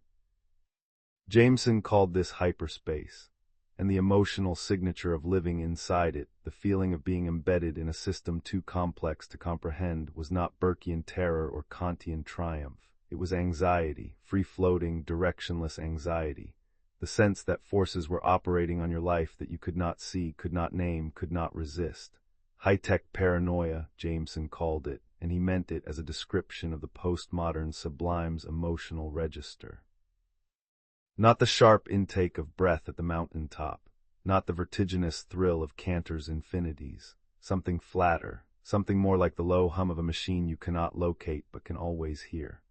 Jameson called this hyperspace, and the emotional signature of living inside it, the feeling of being embedded in a system too complex to comprehend, was not Burkean terror or Kantian triumph. It was anxiety, free-floating, directionless anxiety. The sense that forces were operating on your life that you could not see, could not name, could not resist. High-tech paranoia, Jameson called it, and he meant it as a description of the postmodern sublime's emotional register. Not the sharp intake of breath at the mountaintop, not the vertiginous thrill of Cantor's infinities, something flatter, something more like the low hum of a machine you cannot locate but can always hear.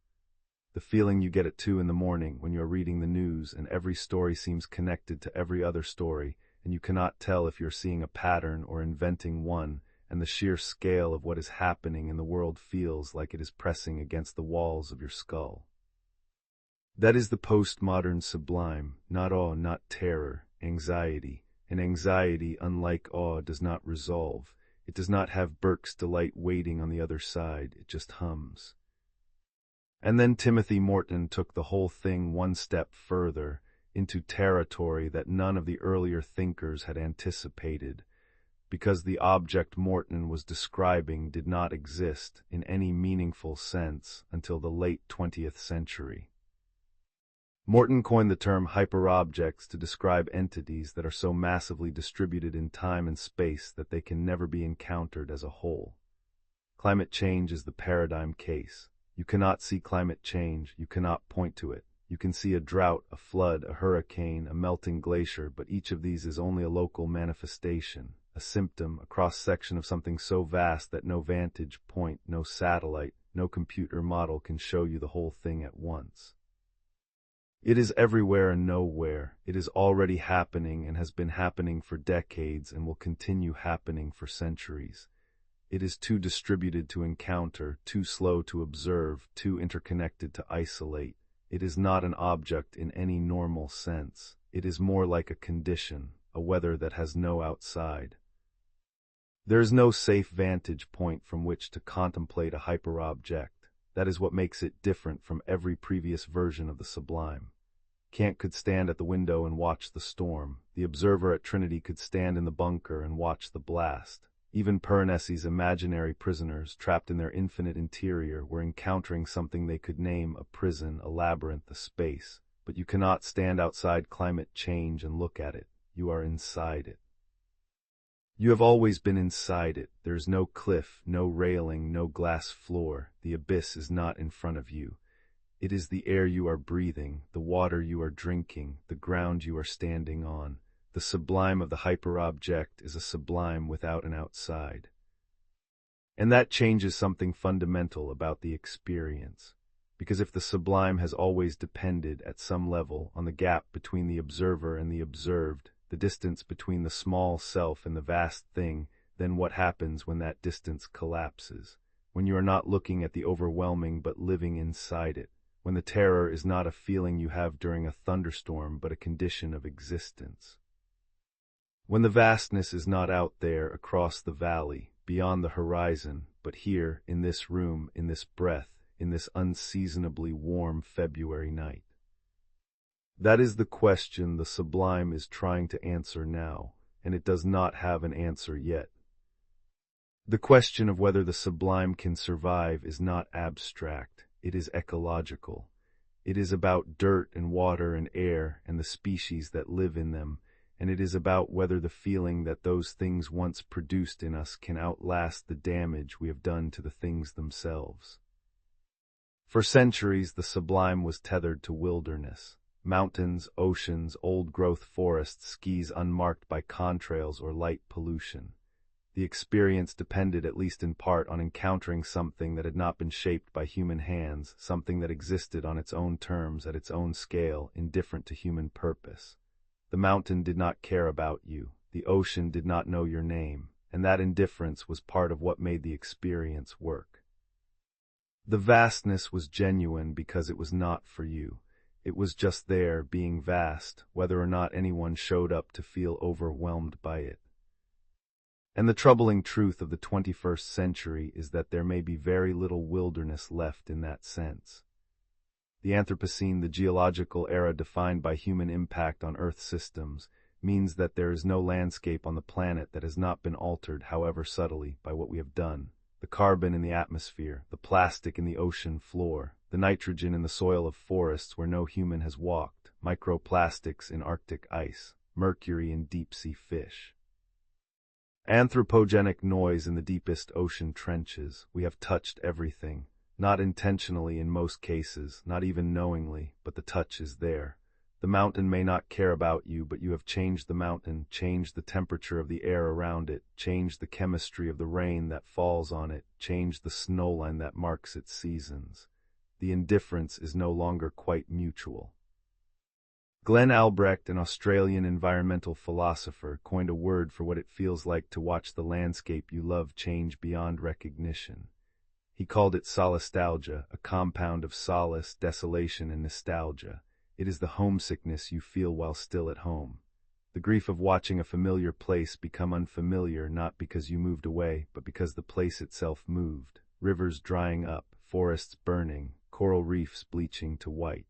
The feeling you get at 2 in the morning when you are reading the news and every story seems connected to every other story, and you cannot tell if you're seeing a pattern or inventing one, and the sheer scale of what is happening in the world feels like it is pressing against the walls of your skull. That is the postmodern sublime, not awe, not terror, anxiety. And anxiety, unlike awe, does not resolve. It does not have Burke's delight waiting on the other side, it just hums. And then Timothy Morton took the whole thing one step further, into territory that none of the earlier thinkers had anticipated, because the object Morton was describing did not exist in any meaningful sense until the late 20th century. Morton coined the term hyperobjects to describe entities that are so massively distributed in time and space that they can never be encountered as a whole. Climate change is the paradigm case. You cannot see climate change, you cannot point to it. You can see a drought, a flood, a hurricane, a melting glacier, but each of these is only a local manifestation, a symptom, a cross-section of something so vast that no vantage point, no satellite, no computer model can show you the whole thing at once. It is everywhere and nowhere. It is already happening and has been happening for decades and will continue happening for centuries. It is too distributed to encounter, too slow to observe, too interconnected to isolate. It is not an object in any normal sense. It is more like a condition, a weather that has no outside. There is no safe vantage point from which to contemplate a hyperobject. That is what makes it different from every previous version of the sublime. Kant could stand at the window and watch the storm. The observer at Trinity could stand in the bunker and watch the blast. Even Piranesi's imaginary prisoners, trapped in their infinite interior, were encountering something they could name a prison, a labyrinth, a space. But you cannot stand outside climate change and look at it. You are inside it. You have always been inside it. There is no cliff, no railing, no glass floor. The abyss is not in front of you. It is the air you are breathing, the water you are drinking, the ground you are standing on. The sublime of the hyperobject is a sublime without an outside. And that changes something fundamental about the experience. Because if the sublime has always depended, at some level, on the gap between the observer and the observed, the distance between the small self and the vast thing, then what happens when that distance collapses? When you are not looking at the overwhelming but living inside it? When the terror is not a feeling you have during a thunderstorm but a condition of existence? When the vastness is not out there across the valley, beyond the horizon, but here, in this room, in this breath, in this unseasonably warm February night? That is the question the sublime is trying to answer now, and it does not have an answer yet. The question of whether the sublime can survive is not abstract, it is ecological. It is about dirt and water and air and the species that live in them, and it is about whether the feeling that those things once produced in us can outlast the damage we have done to the things themselves. For centuries, the sublime was tethered to wilderness. Mountains, oceans, old-growth forests, skis unmarked by contrails or light pollution. The experience depended at least in part on encountering something that had not been shaped by human hands, something that existed on its own terms, at its own scale, indifferent to human purpose. The mountain did not care about you, the ocean did not know your name, and that indifference was part of what made the experience work. The vastness was genuine because it was not for you. It was just there, being vast, whether or not anyone showed up to feel overwhelmed by it. And the troubling truth of the 21st century is that there may be very little wilderness left in that sense. The Anthropocene, the geological era defined by human impact on Earth systems, means that there is no landscape on the planet that has not been altered, however subtly, by what we have done. The carbon in the atmosphere, the plastic in the ocean floor, the nitrogen in the soil of forests where no human has walked, microplastics in Arctic ice, mercury in deep-sea fish. Anthropogenic noise in the deepest ocean trenches. We have touched everything. Not intentionally in most cases, not even knowingly, but the touch is there. The mountain may not care about you, but you have changed the mountain, changed the temperature of the air around it, changed the chemistry of the rain that falls on it, changed the snowline that marks its seasons. The indifference is no longer quite mutual. Glenn Albrecht, an Australian environmental philosopher, coined a word for what it feels like to watch the landscape you love change beyond recognition. He called it solastalgia, a compound of solace, desolation, and nostalgia. It is the homesickness you feel while still at home. The grief of watching a familiar place become unfamiliar not because you moved away, but because the place itself moved. Rivers drying up, forests burning, coral reefs bleaching to white.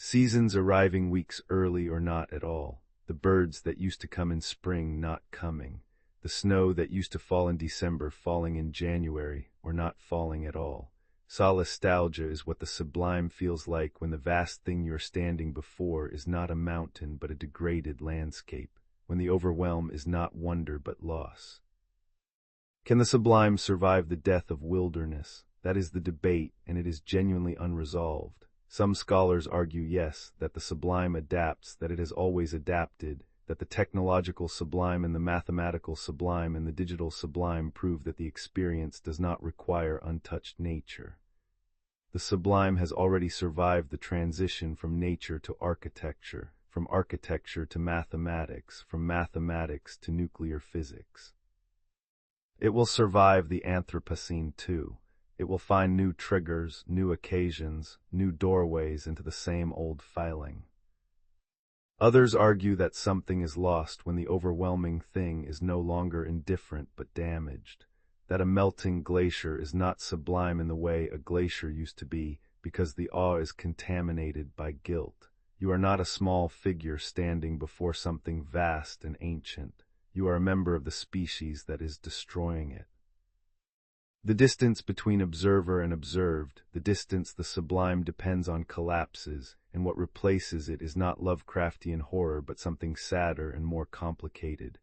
Seasons arriving weeks early or not at all. The birds that used to come in spring not coming. The snow that used to fall in December falling in January or not falling at all. Solastalgia is what the sublime feels like when the vast thing you're standing before is not a mountain but a degraded landscape, when the overwhelm is not wonder but loss. Can the sublime survive the death of wilderness? That is the debate, and it is genuinely unresolved. Some scholars argue yes, that the sublime adapts, that it has always adapted, that the technological sublime and the mathematical sublime and the digital sublime prove that the experience does not require untouched nature. The sublime has already survived the transition from nature to architecture, from architecture to mathematics, from mathematics to nuclear physics. It will survive the Anthropocene too. It will find new triggers, new occasions, new doorways into the same old filing. Others argue that something is lost when the overwhelming thing is no longer indifferent but damaged, that a melting glacier is not sublime in the way a glacier used to be because the awe is contaminated by guilt. You are not a small figure standing before something vast and ancient. You are a member of the species that is destroying it. The distance between observer and observed, the distance the sublime depends on collapses, and what replaces it is not Lovecraftian horror but something sadder and more complicated.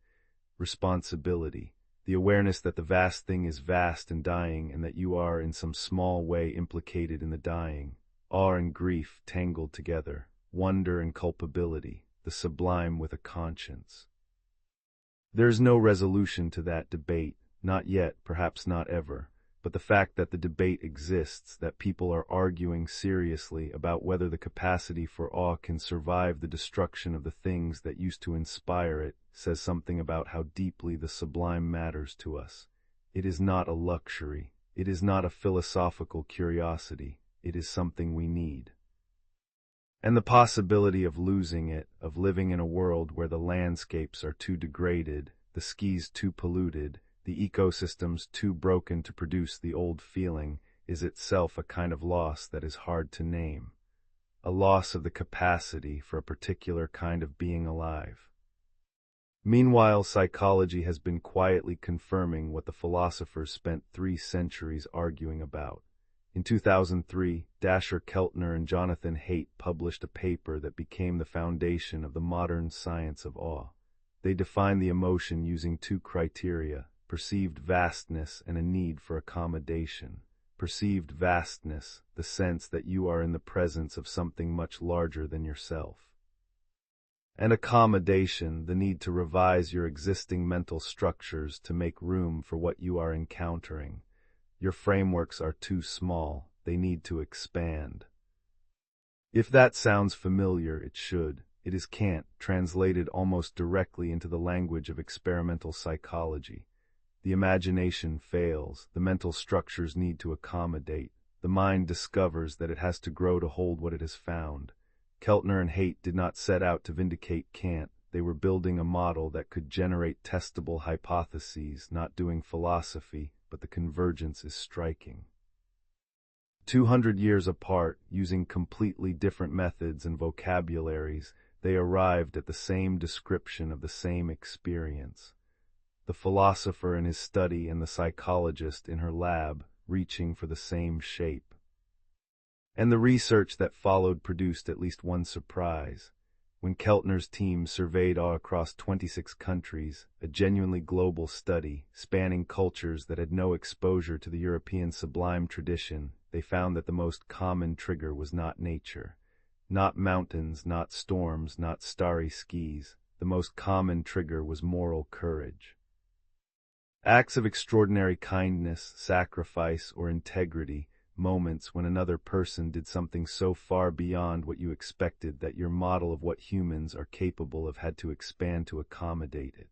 Responsibility, the awareness that the vast thing is vast and dying and that you are in some small way implicated in the dying. Awe and grief tangled together, wonder and culpability, the sublime with a conscience. There is no resolution to that debate. Not yet, perhaps not ever, but the fact that the debate exists, that people are arguing seriously about whether the capacity for awe can survive the destruction of the things that used to inspire it, says something about how deeply the sublime matters to us. It is not a luxury. It is not a philosophical curiosity. It is something we need. And the possibility of losing it, of living in a world where the landscapes are too degraded, the skies too polluted, the ecosystems too broken to produce the old feeling, is itself a kind of loss that is hard to name. A loss of the capacity for a particular kind of being alive. Meanwhile, psychology has been quietly confirming what the philosophers spent 3 centuries arguing about. In 2003, Dasher Keltner and Jonathan Haidt published a paper that became the foundation of the modern science of awe. They defined the emotion using 2 criteria: perceived vastness and a need for accommodation. Perceived vastness, the sense that you are in the presence of something much larger than yourself. And accommodation, the need to revise your existing mental structures to make room for what you are encountering. Your frameworks are too small, they need to expand. If that sounds familiar, it should. It is Kant, translated almost directly into the language of experimental psychology. The imagination fails, the mental structures need to accommodate, the mind discovers that it has to grow to hold what it has found. Keltner and Haidt did not set out to vindicate Kant, they were building a model that could generate testable hypotheses, not doing philosophy, but the convergence is striking. 200 years apart, using completely different methods and vocabularies, they arrived at the same description of the same experience. The philosopher in his study and the psychologist in her lab, reaching for the same shape. And the research that followed produced at least one surprise. When Keltner's team surveyed awe across 26 countries, a genuinely global study, spanning cultures that had no exposure to the European sublime tradition, they found that the most common trigger was not nature. Not mountains, not storms, not starry skies. The most common trigger was moral courage. Acts of extraordinary kindness, sacrifice, or integrity, moments when another person did something so far beyond what you expected that your model of what humans are capable of had to expand to accommodate it.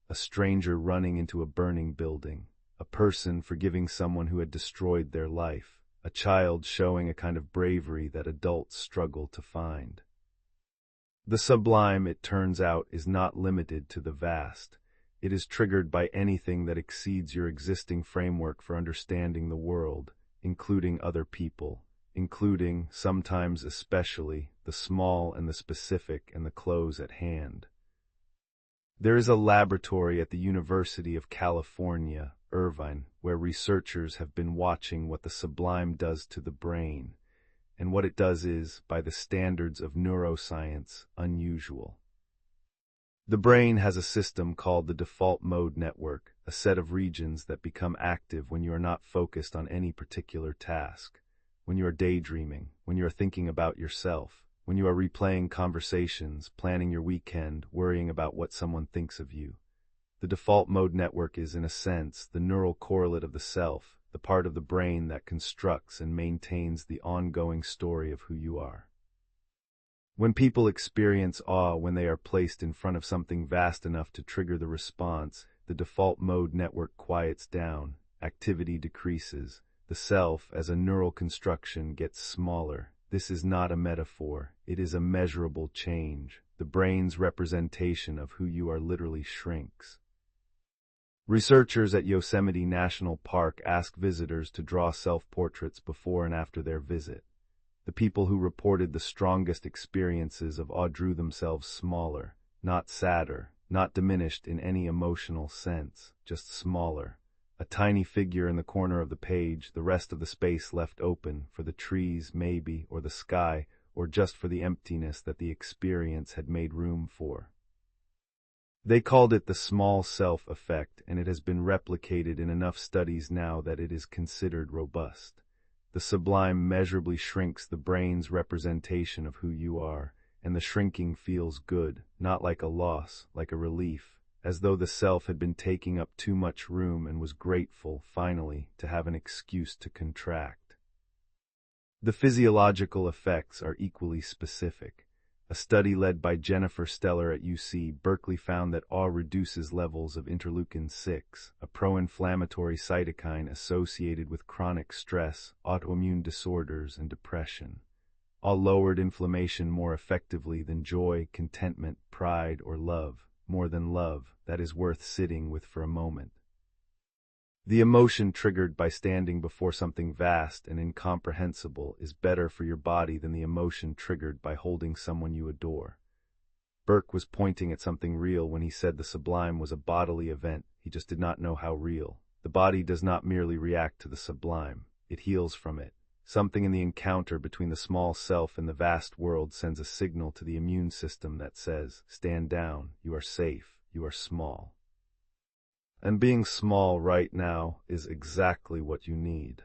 A stranger running into a burning building, a person forgiving someone who had destroyed their life, a child showing a kind of bravery that adults struggle to find. The sublime, it turns out, is not limited to the vast. It is triggered by anything that exceeds your existing framework for understanding the world, including other people, including, sometimes especially, the small and the specific and the close at hand. There is a laboratory at the University of California, Irvine, where researchers have been watching what the sublime does to the brain, and what it does is, by the standards of neuroscience, unusual. The brain has a system called the default mode network, a set of regions that become active when you are not focused on any particular task, when you are daydreaming, when you are thinking about yourself, when you are replaying conversations, planning your weekend, worrying about what someone thinks of you. The default mode network is, in a sense, the neural correlate of the self, the part of the brain that constructs and maintains the ongoing story of who you are. When people experience awe when they are placed in front of something vast enough to trigger the response, the default mode network quiets down, activity decreases, the self, as a neural construction, gets smaller. This is not a metaphor, it is a measurable change. The brain's representation of who you are literally shrinks. Researchers at Yosemite National Park ask visitors to draw self-portraits before and after their visit. The people who reported the strongest experiences of awe drew themselves smaller, not sadder, not diminished in any emotional sense, just smaller. A tiny figure in the corner of the page, the rest of the space left open, for the trees, maybe, or the sky, or just for the emptiness that the experience had made room for. They called it the small self effect, and it has been replicated in enough studies now that it is considered robust. The sublime measurably shrinks the brain's representation of who you are, and the shrinking feels good, not like a loss, like a relief, as though the self had been taking up too much room and was grateful, finally, to have an excuse to contract. The physiological effects are equally specific. A study led by Jennifer Steller at UC Berkeley found that awe reduces levels of interleukin-6, a pro-inflammatory cytokine associated with chronic stress, autoimmune disorders, and depression. Awe lowered inflammation more effectively than joy, contentment, pride, or love, more than love, that is worth sitting with for a moment. The emotion triggered by standing before something vast and incomprehensible is better for your body than the emotion triggered by holding someone you adore. Burke was pointing at something real when he said the sublime was a bodily event, he just did not know how real. The body does not merely react to the sublime, it heals from it. Something in the encounter between the small self and the vast world sends a signal to the immune system that says, stand down, you are safe, you are small. And being small right now is exactly what you need.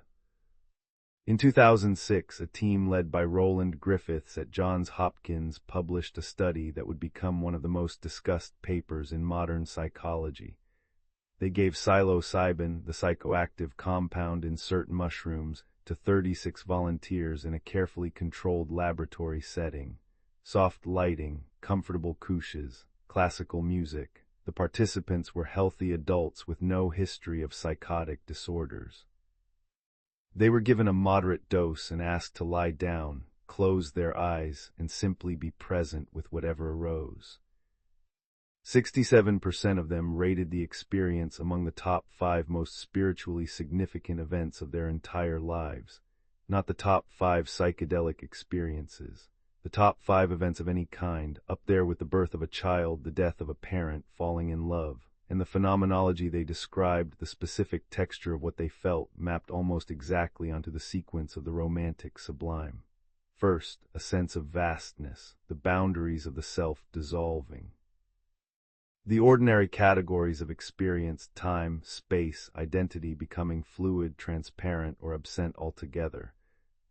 In 2006, a team led by Roland Griffiths at Johns Hopkins published a study that would become one of the most discussed papers in modern psychology. They gave psilocybin, the psychoactive compound in certain mushrooms, to 36 volunteers in a carefully controlled laboratory setting. Soft lighting, comfortable couches, classical music. The participants were healthy adults with no history of psychotic disorders. They were given a moderate dose and asked to lie down, close their eyes, and simply be present with whatever arose. 67% of them rated the experience among the top 5 most spiritually significant events of their entire lives, not the top 5 psychedelic experiences. The top 5 events of any kind, up there with the birth of a child, the death of a parent, falling in love, and the phenomenology they described, the specific texture of what they felt, mapped almost exactly onto the sequence of the romantic sublime. First, a sense of vastness, the boundaries of the self dissolving. The ordinary categories of experience, time, space, identity becoming fluid, transparent, or absent altogether.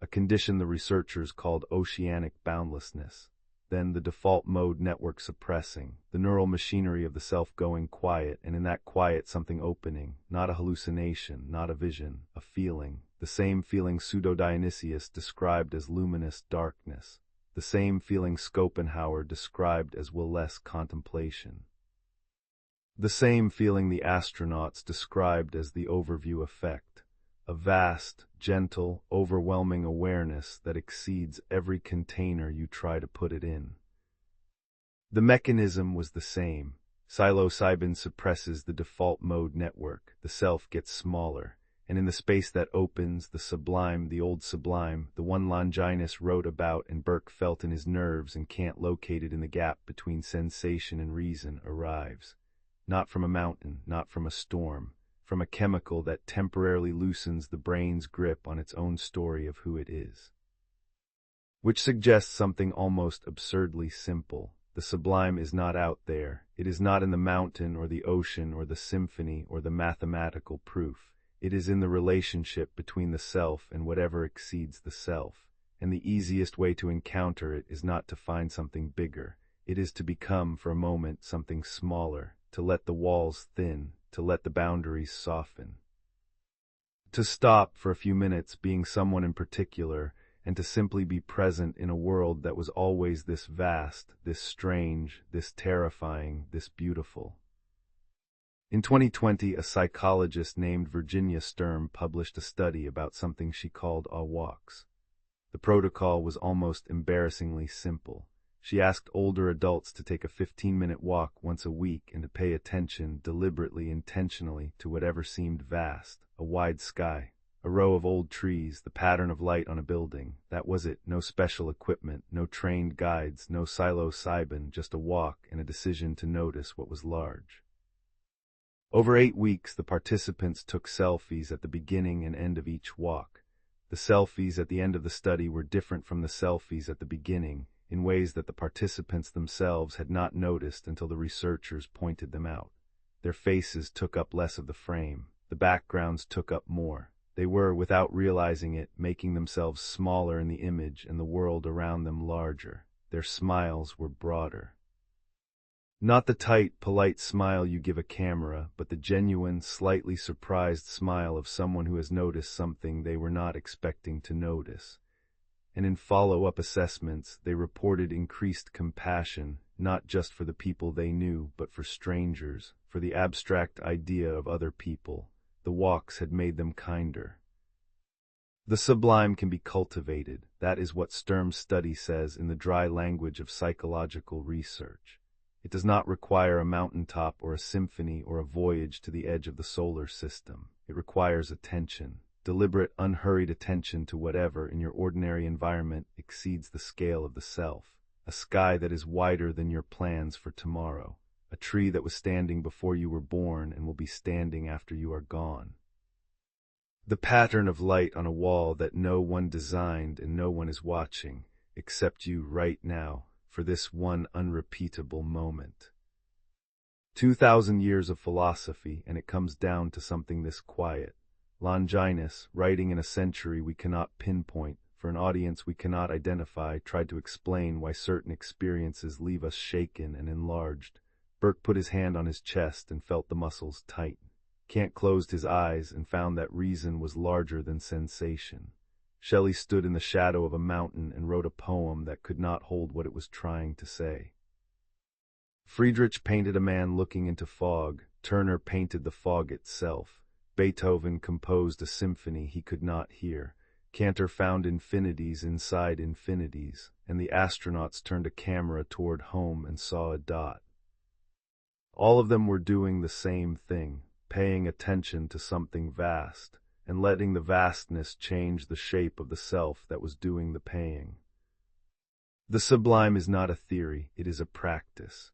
A condition the researchers called oceanic boundlessness. then the default mode network suppressing, the neural machinery of the self going quiet, and in that quiet something opening, not a hallucination, not a vision, a feeling, the same feeling Pseudo-Dionysius described as luminous darkness, the same feeling Schopenhauer described as will-less contemplation. The same feeling the astronauts described as the overview effect, a vast, gentle, overwhelming awareness that exceeds every container you try to put it in. The mechanism was the same. Psilocybin suppresses the default mode network, the self gets smaller, and in the space that opens, the sublime, the old sublime, the one Longinus wrote about and Burke felt in his nerves and can't locate it in the gap between sensation and reason, arrives. Not from a mountain, not from a storm, from a chemical that temporarily loosens the brain's grip on its own story of who it is. Which suggests something almost absurdly simple. The sublime is not out there. It is not in the mountain or the ocean or the symphony or the mathematical proof. It is in the relationship between the self and whatever exceeds the self. And the easiest way to encounter it is not to find something bigger. It is to become, for a moment, something smaller, to let the walls thin, to let the boundaries soften. To stop for a few minutes being someone in particular, and to simply be present in a world that was always this vast, this strange, this terrifying, this beautiful. In 2020, a psychologist named Virginia Sturm published a study about something she called awe walks. The protocol was almost embarrassingly simple. She asked older adults to take a 15-minute walk once a week and to pay attention, deliberately, intentionally, to whatever seemed vast, a wide sky, a row of old trees, the pattern of light on a building. That was it. No special equipment, no trained guides, no psilocybin, just a walk and a decision to notice what was large. Over 8 weeks, the participants took selfies at the beginning and end of each walk. The selfies at the end of the study were different from the selfies at the beginning, in ways that the participants themselves had not noticed until the researchers pointed them out. Their faces took up less of the frame. The backgrounds took up more. They were, without realizing it, making themselves smaller in the image and the world around them larger. Their smiles were broader. Not the tight, polite smile you give a camera, but the genuine, slightly surprised smile of someone who has noticed something they were not expecting to notice. And in follow-up assessments, they reported increased compassion, not just for the people they knew, but for strangers, for the abstract idea of other people. The walks had made them kinder. The sublime can be cultivated. That is what Sturm's study says in the dry language of psychological research. It does not require a mountaintop or a symphony or a voyage to the edge of the solar system. It requires attention. Deliberate, unhurried attention to whatever, in your ordinary environment, exceeds the scale of the self. A sky that is wider than your plans for tomorrow. A tree that was standing before you were born and will be standing after you are gone. The pattern of light on a wall that no one designed and no one is watching, except you right now, for this one unrepeatable moment. 2,000 years of philosophy, and it comes down to something this quiet. Longinus, writing in a century we cannot pinpoint, for an audience we cannot identify, tried to explain why certain experiences leave us shaken and enlarged. Burke put his hand on his chest and felt the muscles tighten. Kant closed his eyes and found that reason was larger than sensation. Shelley stood in the shadow of a mountain and wrote a poem that could not hold what it was trying to say. Friedrich painted a man looking into fog. Turner painted the fog itself. Beethoven composed a symphony he could not hear. Cantor found infinities inside infinities, and the astronauts turned a camera toward home and saw a dot. All of them were doing the same thing, paying attention to something vast, and letting the vastness change the shape of the self that was doing the paying. The sublime is not a theory, it is a practice.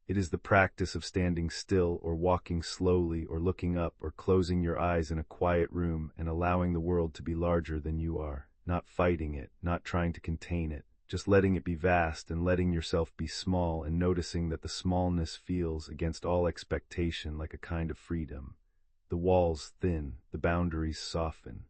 It is the practice of standing still or walking slowly or looking up or closing your eyes in a quiet room and allowing the world to be larger than you are, not fighting it, not trying to contain it, just letting it be vast and letting yourself be small and noticing that the smallness feels, against all expectation, like a kind of freedom. The walls thin, the boundaries soften.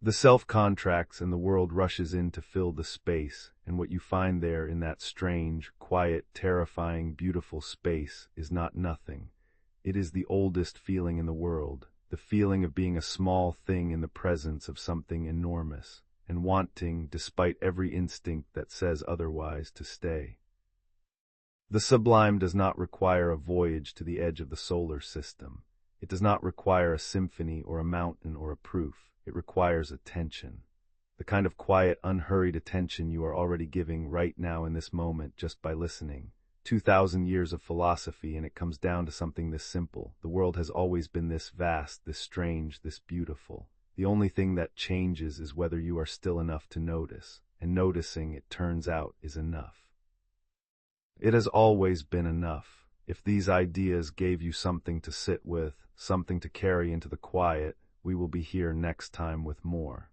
The self contracts and the world rushes in to fill the space, and what you find there in that strange, quiet, terrifying, beautiful space is not nothing. It is the oldest feeling in the world, the feeling of being a small thing in the presence of something enormous, and wanting, despite every instinct that says otherwise, to stay. The sublime does not require a voyage to the edge of the solar system. It does not require a symphony or a mountain or a proof. It requires attention. The kind of quiet, unhurried attention you are already giving right now in this moment just by listening. 2,000 years of philosophy, and it comes down to something this simple. The world has always been this vast, this strange, this beautiful. The only thing that changes is whether you are still enough to notice, and noticing, it turns out, is enough. It has always been enough. If these ideas gave you something to sit with, something to carry into the quiet, we will be here next time with more.